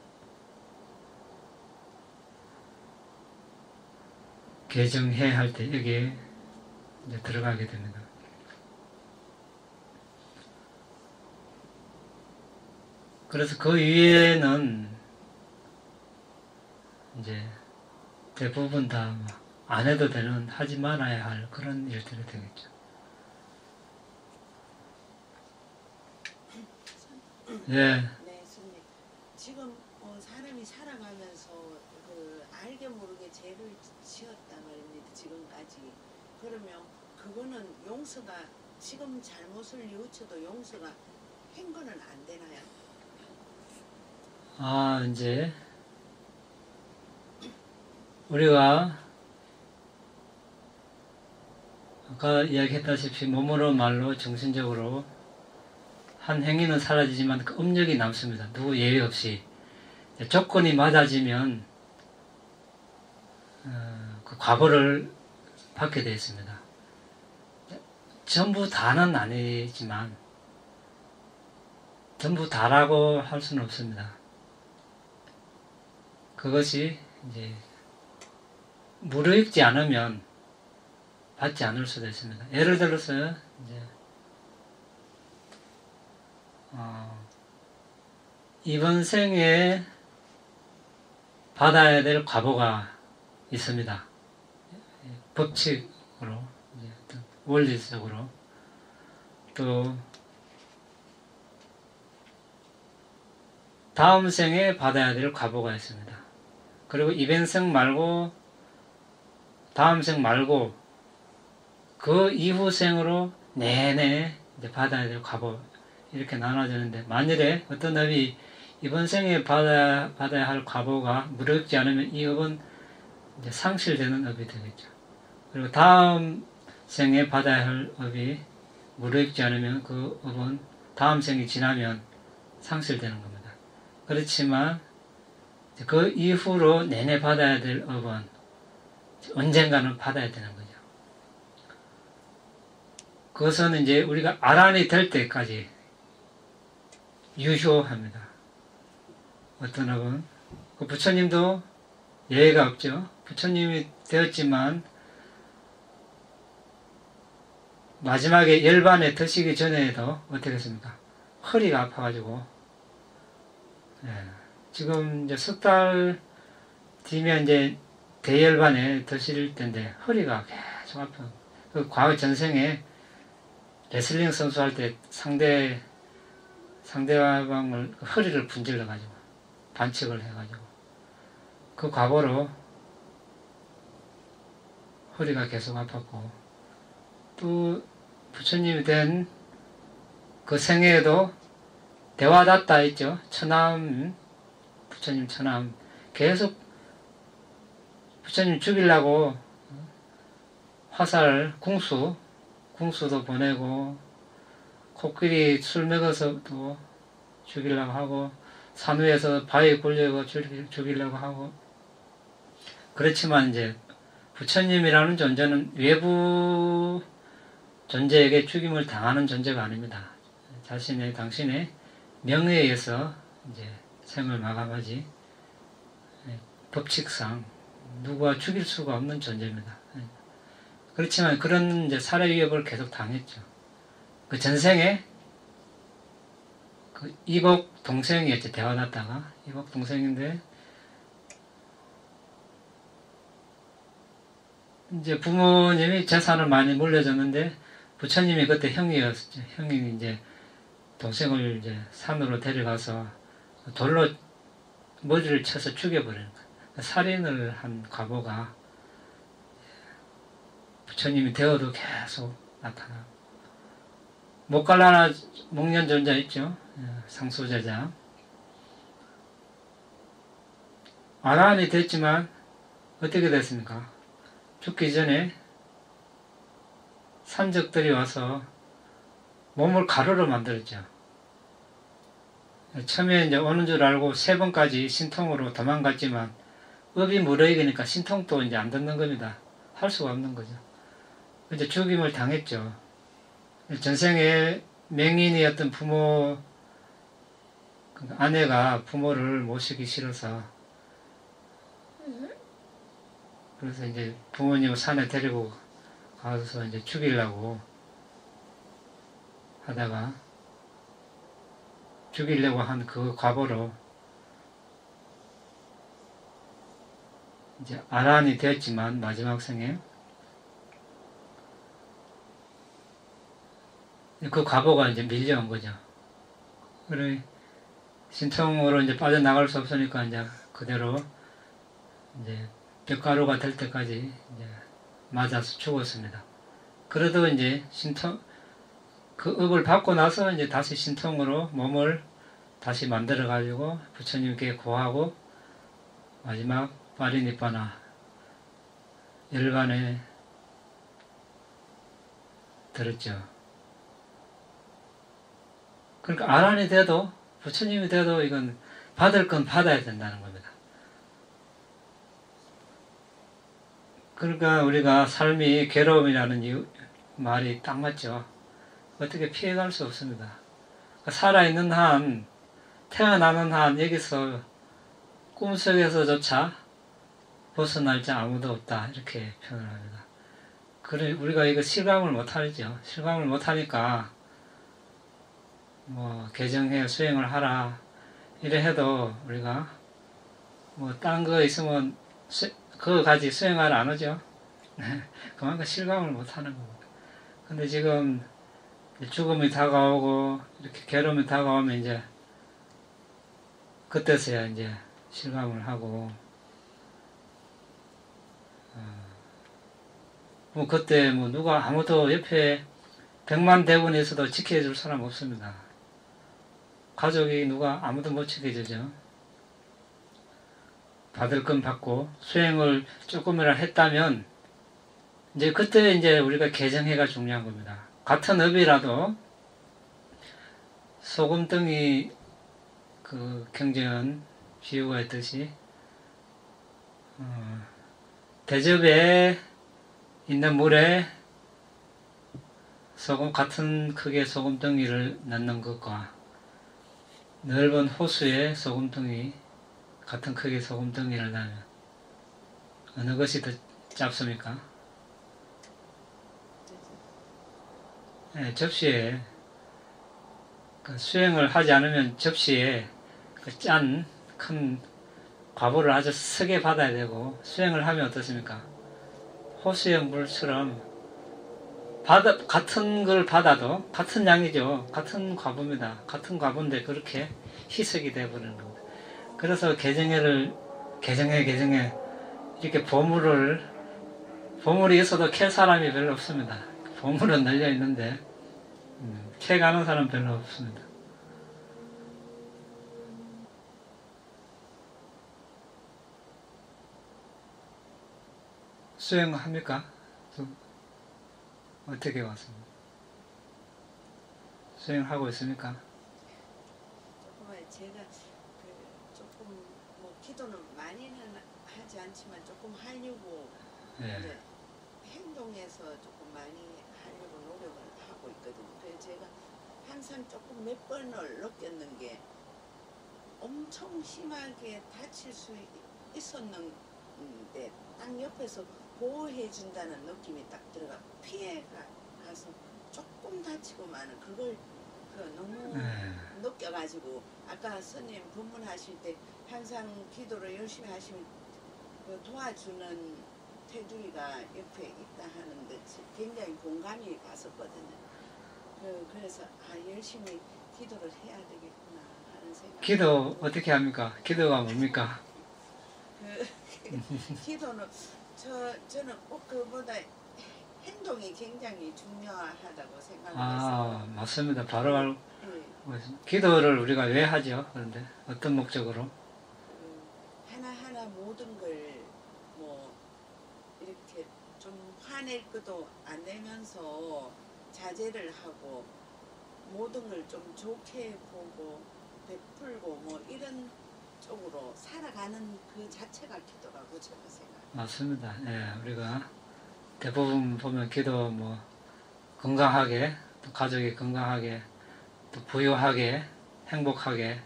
개정해 할 때 여기에 이제 들어가게 됩니다. 그래서 그 위에는 이제 대부분 다 안 해도 되는, 하지 말아야 할 그런 일들이 되겠죠. 예. 네, 스님. 지금 사람이 살아가면서 알게 모르게 죄를 지었다 말입니다. 지금까지. 그러면 그거는 용서가, 지금 잘못을 뉘우쳐도 용서가 한 거는 안 되나요? 이제 우리가 아까 이야기했다시피 몸으로, 말로, 정신적으로 한 행위는 사라지지만 그 업력이 남습니다. 누구 예외 없이. 조건이 맞아지면 그 과보를 받게 되어 있습니다. 전부 다는 아니지만 전부 다라고 할 수는 없습니다. 그것이 이제 무르익지 않으면 받지 않을 수도 있습니다. 예를 들어서 이제 이번 생에 받아야 될 과보가 있습니다. 법칙으로, 원리적으로. 또 다음 생에 받아야 될 과보가 있습니다. 그리고 이번 생 말고 다음 생 말고 그 이후 생으로 내내 이제 받아야 될 과보, 이렇게 나눠지는데, 만일에 어떤 업이 이번 생에 받아야 할 과보가 무르익지 않으면 이 업은 이제 상실되는 업이 되겠죠. 그리고 다음 생에 받아야 할 업이 무르익지 않으면 그 업은 다음 생이 지나면 상실되는 겁니다. 그렇지만 그 이후로 내내 받아야 될 업은 언젠가는 받아야 되는 거죠. 그것은 이제 우리가 아란이 될 때까지 유효합니다. 어떤 업은, 그 부처님도 예외가 없죠. 부처님이 되었지만 마지막에 열반에 드시기 전에도 어떻게 했습니까? 허리가 아파가지고, 지금 이제 석 달 뒤면 이제 대열반에 드실 텐데 허리가 계속 아파요. 그 과거 전생에 레슬링 선수 할 때 상대방을 허리를 분질러가지고 반칙을 해가지고 그 과보로 허리가 계속 아팠고, 또 부처님이 된 그 생애에도 대화다tta 있죠. 처남, 부처님 처남. 계속 부처님 죽이려고 화살, 궁수도 보내고, 코끼리 술 먹어서도 죽이려고 하고, 산 위에서 바위에 굴려고 죽이려고 하고. 그렇지만 이제 부처님이라는 존재는 외부 존재에게 죽임을 당하는 존재가 아닙니다. 당신의 명예에 의해서 이제 생을 마감하지, 법칙상 누구와 죽일 수가 없는 존재입니다. 그렇지만 그런 이제 살해 위협을 계속 당했죠. 그 전생에 그 이복 동생이었죠. 대화났다가 이복 동생인데 이제 부모님이 재산을 많이 물려줬는데 부처님이 그때 형이었죠. 형이 이제 동생을 이제 산으로 데려가서 돌로 머리를 쳐서 죽여버리는 거예요. 살인을 한 과보가 부처님이 되어도 계속 나타나고, 모칼라나 목련존자 있죠. 상수제자. 아라한이 됐지만 어떻게 됐습니까? 죽기 전에 산적들이 와서 몸을 가루로 만들었죠. 처음에 이제 오는 줄 알고 3번까지 신통으로 도망갔지만 업이 무르익으니까 신통도 이제 안 듣는 겁니다. 할 수가 없는 거죠. 이제 죽임을 당했죠. 전생에 맹인이었던 부모, 아내가 부모를 모시기 싫어서, 그래서 이제 부모님을 산에 데리고 가서 이제 죽이려고 하다가, 죽이려고 한 그 과보로 이제 아란이 되었지만 마지막 생에 그 과보가 이제 밀려온 거죠. 그래 신통으로 이제 빠져나갈 수 없으니까 이제 그대로 이제 뼈가루가 될 때까지 이제 맞아서 죽었습니다. 그래도 이제 그 업을 받고 나서 이제 다시 신통으로 몸을 다시 만들어 가지고 부처님께 고하고 마지막 파리니빠나 열반에 들었죠. 그러니까 아란이 돼도 부처님이 돼도 이건 받을 건 받아야 된다는 겁니다. 그러니까 우리가 삶이 괴로움이라는 말이 딱 맞죠. 어떻게 피해갈 수 없습니다. 살아있는 한, 태어나는 한 여기서 꿈속에서조차 벗어날 자 아무도 없다 이렇게 표현을 합니다. 그래 우리가 이거 실감을 못하죠. 실감을 못하니까 뭐 개정해 수행을 하라 이래 해도 우리가 뭐 딴 거 있으면 그거 가지 수행하라 안 하죠. 그만큼 실감을 못하는 겁니다. 근데 지금 죽음이 다가오고 이렇게 괴로움이 다가오면 이제 그때서야 이제 실감을 하고 뭐 그때 뭐 누가 아무도 옆에 100만 대군이 있어도 지켜줄 사람 없습니다. 가족이 누가 아무도 못 지켜주죠. 받을 건 받고 수행을 조금이라 했다면 이제 그때 이제 우리가 개정해가 중요한 겁니다. 같은 업이라도 소금덩이 그 경전 비유가 있듯이 대접에 있는 물에 같은 크기의 소금덩이를 넣는 것과 넓은 호수에 같은 크기의 소금덩이를 넣으면 어느 것이 더 짧습니까? 네, 접시에 그 수행을 하지 않으면 접시에 그 큰 과보를 아주 세게 받아야 되고 수행을 하면 어떻습니까? 호수의 물처럼 같은 걸 받아도 같은 양이죠. 같은 과보입니다. 같은 과보인데 그렇게 희석이 되어버리는 겁니다. 그래서 개정해 이렇게 보물이 있어도 캘 사람이 별로 없습니다. 보물은 널려 있는데 캐가는 사람 별로 없습니다. 수행합니까? 어떻게 왔습니까? 수행하고 있습니까? 조금만 제가 조금 뭐 기도는 많이는 하지 않지만 조금 하려고 예. 이제 행동에서 조금 많이 하려고 노력을 하고 있거든요. 그래서 제가 항상 조금 몇 번을 느꼈는 게 엄청 심하게 다칠 수 있었는데 딱 옆에서 보호해 준다는 느낌이 딱 들어가 피해가 가서 조금 다치고만은 그걸 너무 느껴가지고 아까 스님 법문하실 때 항상 기도를 열심히 하시면 도와주는 태주이가 옆에 있다 하는데 굉장히 공감이 갔었거든요. 그래서 열심히 기도를 해야 되겠구나 하는 생각. 기도 어떻게 합니까? 기도가 뭡니까? 기도는 저는 꼭 그보다 행동이 굉장히 중요하다고 생각해서. 맞습니다. 바로 네. 기도를 우리가 왜 하죠? 그런데 어떤 목적으로? 하나하나 모든 걸 뭐 이렇게 좀 화낼 것도 안 내면서 자제를 하고 모든 걸 좀 좋게 보고 베풀고 뭐 이런 쪽으로 살아가는 그 자체가 기도라고 제가 생각합니다. 맞습니다. 예, 우리가 대부분 보면 기도 뭐 건강하게, 또 가족이 건강하게, 또 부유하게, 행복하게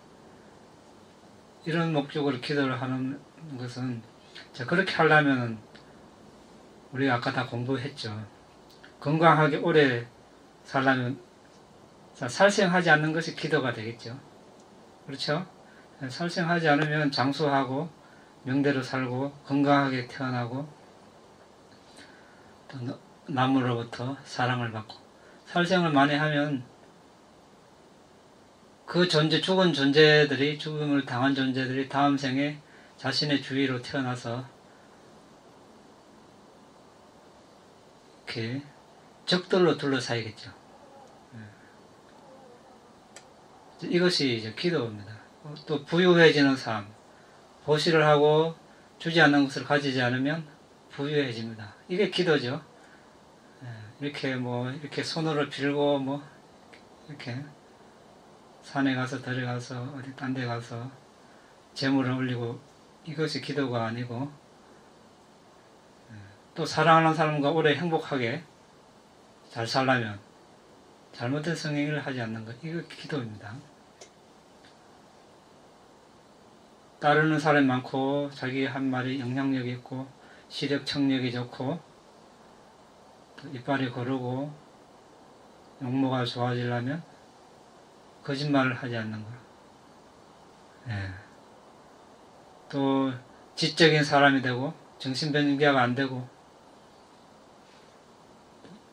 이런 목적으로 기도를 하는 것은 자 그렇게 하려면 우리가 아까 다 공부했죠. 건강하게 오래 살려면 자, 살생하지 않는 것이 기도가 되겠죠. 그렇죠? 살생하지 않으면 장수하고 명대로 살고 건강하게 태어나고 또 남으로부터 사랑을 받고 살생을 많이 하면 그 죽은 존재들이 죽음을 당한 존재들이 다음 생에 자신의 주위로 태어나서 이렇게 적들로 둘러싸이겠죠. 이것이 이제 기도입니다. 또 부유해지는 삶, 보시를 하고 주지 않는 것을 가지지 않으면 부유해집니다. 이게 기도죠. 이렇게 이렇게 손으로 빌고 이렇게 산에 가서 들에 가서 어디 딴 데 가서 재물을 올리고 이것이 기도가 아니고 또 사랑하는 사람과 오래 행복하게 잘 살려면 잘못된 성행위를 하지 않는 것 이거 기도입니다. 따르는 사람이 많고 자기 한 말이 영향력이 있고 시력 청력이 좋고 또 이빨이 고르고 용모가 좋아지려면 거짓말을 하지 않는 것. 예. 또 지적인 사람이 되고 정신변경자가 안 되고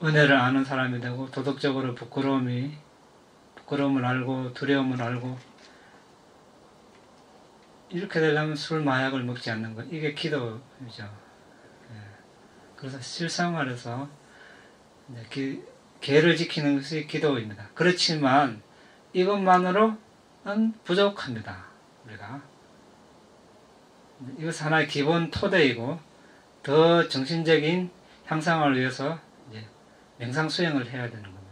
은혜를 아는 사람이 되고 도덕적으로 부끄러움을 알고 두려움을 알고 이렇게 되려면 술, 마약을 먹지 않는 것. 이게 기도이죠. 예. 그래서 실생활에서 계를 지키는 것이 기도입니다. 그렇지만 이것만으로는 부족합니다. 우리가. 이것은 하나의 기본 토대이고 더 정신적인 향상을 위해서 이제 명상 수행을 해야 되는 겁니다.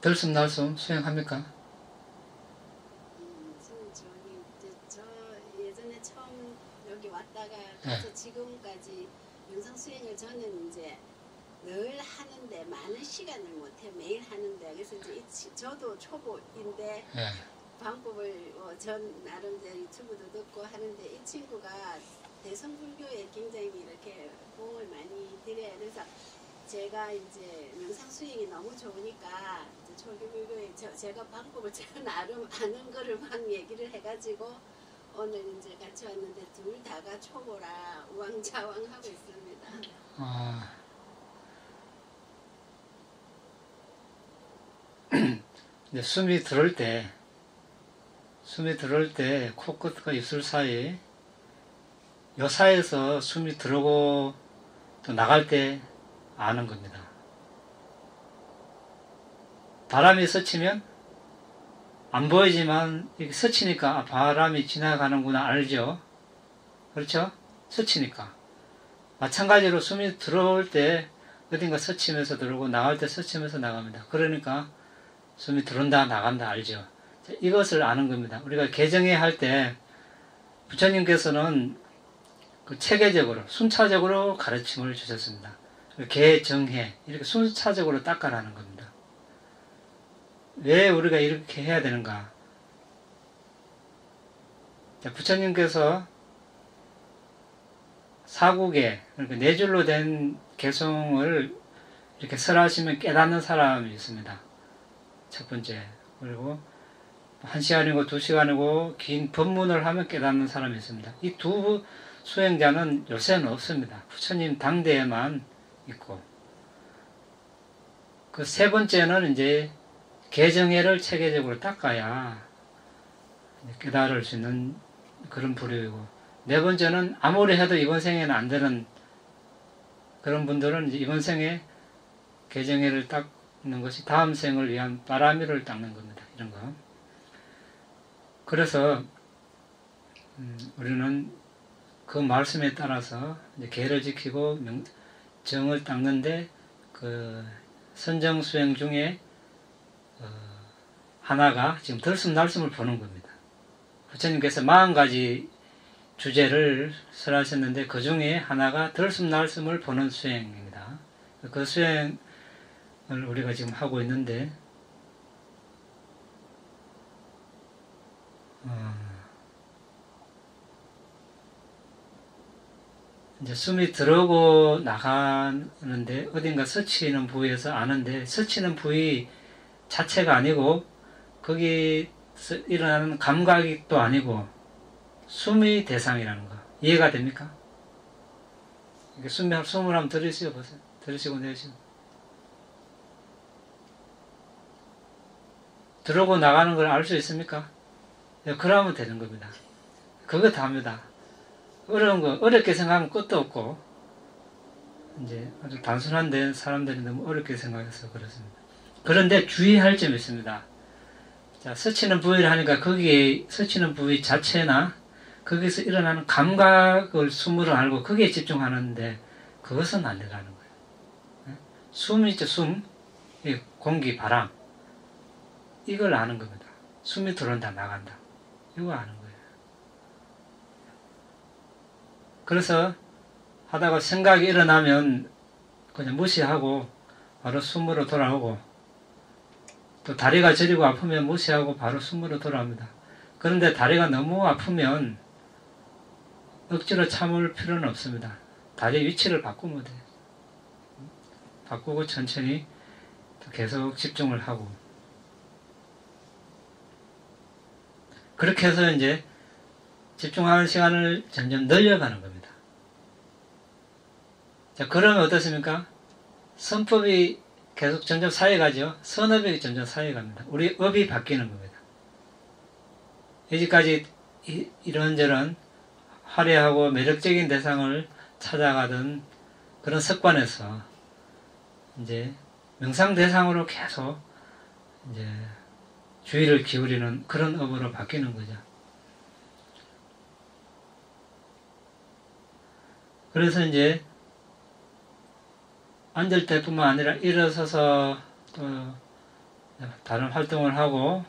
들숨 날숨 수행합니까? 저 예전에 처음 여기 왔다가 가서 지금까지 명상 수행을 저는 이제 늘 하는데 많은 시간을 못해 매일 하는데 그래서 이제 저도 초보인데 방법을 전 나름 이제 유튜브도 듣고 하는데 이 친구가 대성불교에 굉장히 이렇게 도움을 많이 드려요. 그래서 제가 이제 명상 수행이 너무 좋으니까 이제 초기불교에 제가 방법을 제가 나름 아는 거를 막 얘기를 해가지고 오늘 이제 같이 왔는데 둘 다가 초보라 우왕좌왕하고 있습니다. 이제 숨이 들어올 때 코끝과 입술 사이 요 사이에서 숨이 들어오고 또 나갈 때 아는 겁니다. 바람이 스치면 안 보이지만 이렇게 스치니까 바람이 지나가는구나 알죠? 그렇죠? 스치니까. 마찬가지로 숨이 들어올 때 어딘가 스치면서 들어오고 나갈 때 스치면서 나갑니다. 그러니까 숨이 들어온다 나간다 알죠? 이것을 아는 겁니다. 우리가 개정회 할 때 부처님께서는 그 체계적으로 순차적으로 가르침을 주셨습니다. 개정회 이렇게 순차적으로 닦아라는 겁니다. 왜 우리가 이렇게 해야 되는가? 자, 부처님께서 사국에 그러니까 네 줄로 된 개송을 이렇게 설하시면 깨닫는 사람이 있습니다. 첫 번째. 그리고 1시간이고 2시간이고 긴 법문을 하면 깨닫는 사람이 있습니다. 이 두 수행자는 요새는 없습니다. 부처님 당대에만 있고, 그 세 번째는 이제 개정회를 체계적으로 닦아야 깨달을 수 있는 그런 부류이고, 네 번째는 아무리 해도 이번 생에는 안 되는 그런 분들은 이제 이번 생에 개정회를 닦는 것이 다음 생을 위한 바라미를 닦는 겁니다. 이런 거. 그래서 우리는 그 말씀에 따라서 이제 계를 지키고 정을 닦는데 그 선정 수행 중에 하나가 지금 들숨날숨을 보는 겁니다. 부처님께서 40가지 주제를 설하셨는데 그 중에 하나가 들숨날숨을 보는 수행입니다. 그 수행을 우리가 지금 하고 있는데 이제 숨이 들어오고 나가는데 어딘가 스치는 부위에서 아는데 스치는 부위 자체가 아니고 거기서 일어나는 감각이 또 아니고 숨이 대상이라는 거 이해가 됩니까? 숨을 한번 들이쉬어 보세요. 들이쉬고 내쉬고 들어오고 나가는 걸 알 수 있습니까? 그러면 되는 겁니다. 그거 답니다. 어려운 거 어렵게 생각하면 끝도 없고 이제 아주 단순한데 사람들이 너무 어렵게 생각해서 그렇습니다. 그런데 주의할 점이 있습니다. 자, 스치는 부위를 하니까 거기에 스치는 부위 자체나 거기서 일어나는 감각을 숨으로 알고 거기에 집중하는데 그것은 안 되라는 거예요. 숨이 있죠, 숨. 공기, 바람. 이걸 아는 겁니다. 숨이 들어온다, 나간다. 이거 아는 거예요. 그래서 하다가 생각이 일어나면 그냥 무시하고 바로 숨으로 돌아오고 또 다리가 저리고 아프면 무시하고 바로 숨으로 돌아옵니다. 그런데 다리가 너무 아프면 억지로 참을 필요는 없습니다. 다리 위치를 바꾸면 돼요. 바꾸고 천천히 계속 집중을 하고 그렇게 해서 이제 집중하는 시간을 점점 늘려가는 겁니다. 자, 그러면 어떻습니까? 선법이 계속 점점 쌓여가죠. 선업이 점점 쌓여갑니다. 우리 업이 바뀌는 겁니다. 여기까지 이런저런 화려하고 매력적인 대상을 찾아가던 그런 습관에서 이제 명상 대상으로 계속 이제 주의를 기울이는 그런 업으로 바뀌는 거죠. 그래서 이제 앉을 때뿐만 아니라 일어서서 또 다른 활동을 하고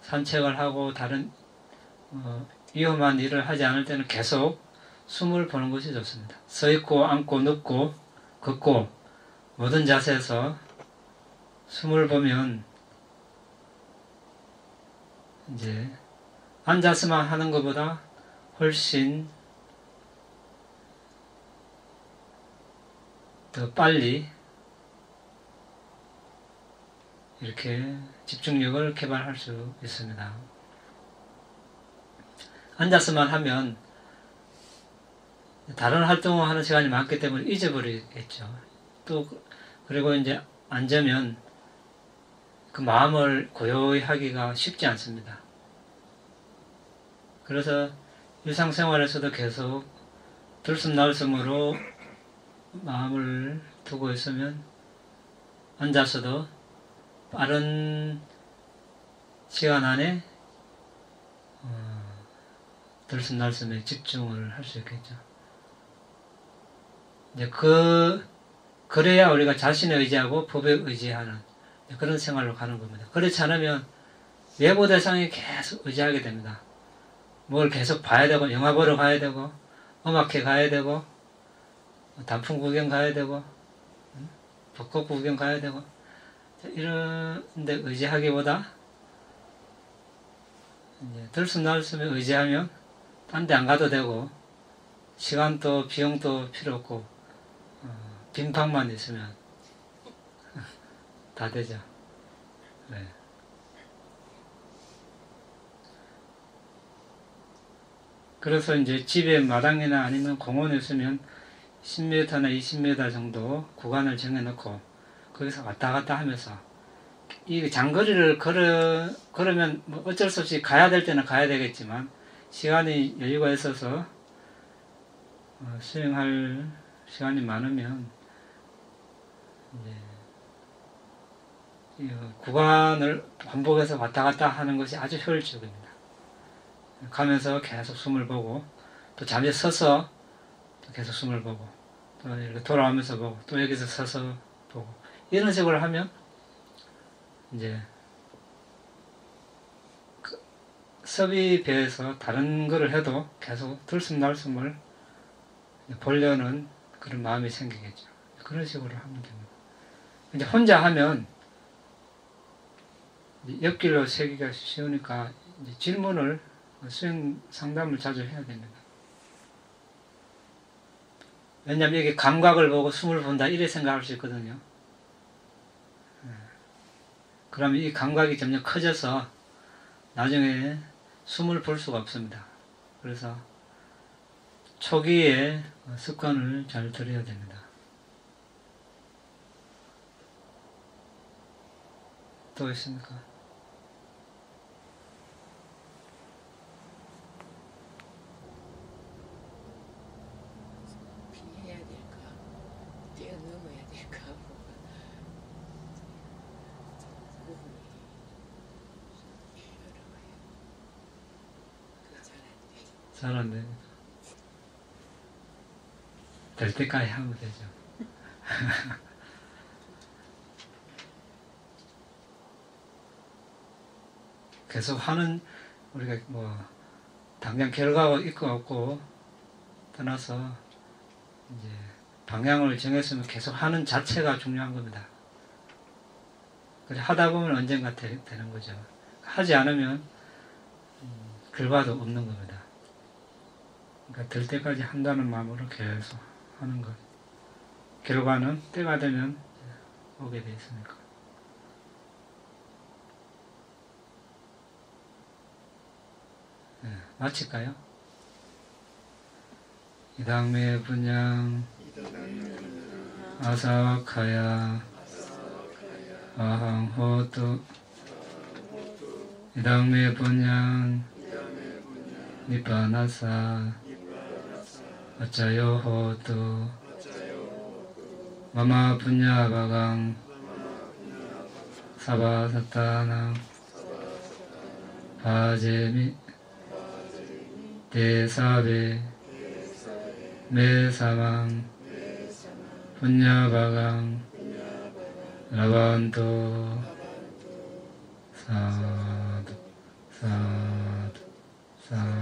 산책을 하고 다른 위험한 일을 하지 않을 때는 계속 숨을 보는 것이 좋습니다. 서 있고 앉고 눕고 걷고 모든 자세에서 숨을 보면 이제 앉아서만 하는 것보다 훨씬 더 빨리 이렇게 집중력을 개발할 수 있습니다. 앉아서만 하면 다른 활동을 하는 시간이 많기 때문에 잊어버리겠죠. 또 그리고 이제 앉으면 그 마음을 고요히 하기가 쉽지 않습니다. 그래서 일상생활에서도 계속 들숨날숨으로 마음을 두고 있으면 앉아서도 빠른 시간 안에 들숨날숨에 집중을 할 수 있겠죠. 이제 그래야 우리가 자신에 의지하고 법에 의지하는 그런 생활로 가는 겁니다. 그렇지 않으면 외부 대상에 계속 의지하게 됩니다. 뭘 계속 봐야 되고, 영화 보러 가야 되고, 음악회 가야 되고, 단풍 구경 가야 되고, 벚꽃 구경 가야 되고, 이런 데 의지하기보다 이제 들숨날숨에 의지하면 딴 데 안 가도 되고, 시간도 비용도 필요 없고, 빈방만 있으면 다 되죠. 네. 그래서 이제 집에 마당이나 아니면 공원에 있으면 10m나 20m 정도 구간을 정해놓고 거기서 왔다 갔다 하면서 이 장거리를 걸으면 뭐 어쩔 수 없이 가야 될 때는 가야 되겠지만 시간이 여유가 있어서 수행할 시간이 많으면 이제 이 구간을 반복해서 왔다 갔다 하는 것이 아주 효율적입니다. 가면서 계속 숨을 보고 또 잠시 서서 또 계속 숨을 보고 또 이렇게 돌아오면서 보고 또 여기서 서서 보고 이런 식으로 하면 이제 섭이 배에서 다른 거를 해도 계속 들숨날숨을 보려는 그런 마음이 생기겠죠. 그런 식으로 하면 됩니다. 이제 혼자 하면 옆길로 세기가 쉬우니까 이제 질문을 수행 상담을 자주 해야 됩니다. 왜냐하면 이게 감각을 보고 숨을 본다 이래 생각할 수 있거든요. 그러면 이 감각이 점점 커져서 나중에 숨을 볼 수가 없습니다. 그래서 초기에 습관을 잘 들여야 됩니다. 또 있습니까? 피해야 될까? 뛰어넘어야 될까? 잘 안 됩니다. 될 때까지 하면 되죠. 계속 하는, 우리가 뭐, 당장 결과가 있고 없고 떠나서, 이제, 방향을 정했으면 계속 하는 자체가 중요한 겁니다. 그래서 하다 보면 언젠가 되는 거죠. 하지 않으면, 결과도 없는 겁니다. 그러니까 될 때까지 한다는 마음으로 계속 하는 것. 결과는 때가 되면 오게 돼 있으니까. 네, 마칠까요? 이당매 분양 아사와카야 아항호도 이당매 분양 니빠나사 어짜요호도 마마 분야바강 사바사타낭 바제미 대사베 메사망 분야바강 라반토 사두 사두 사두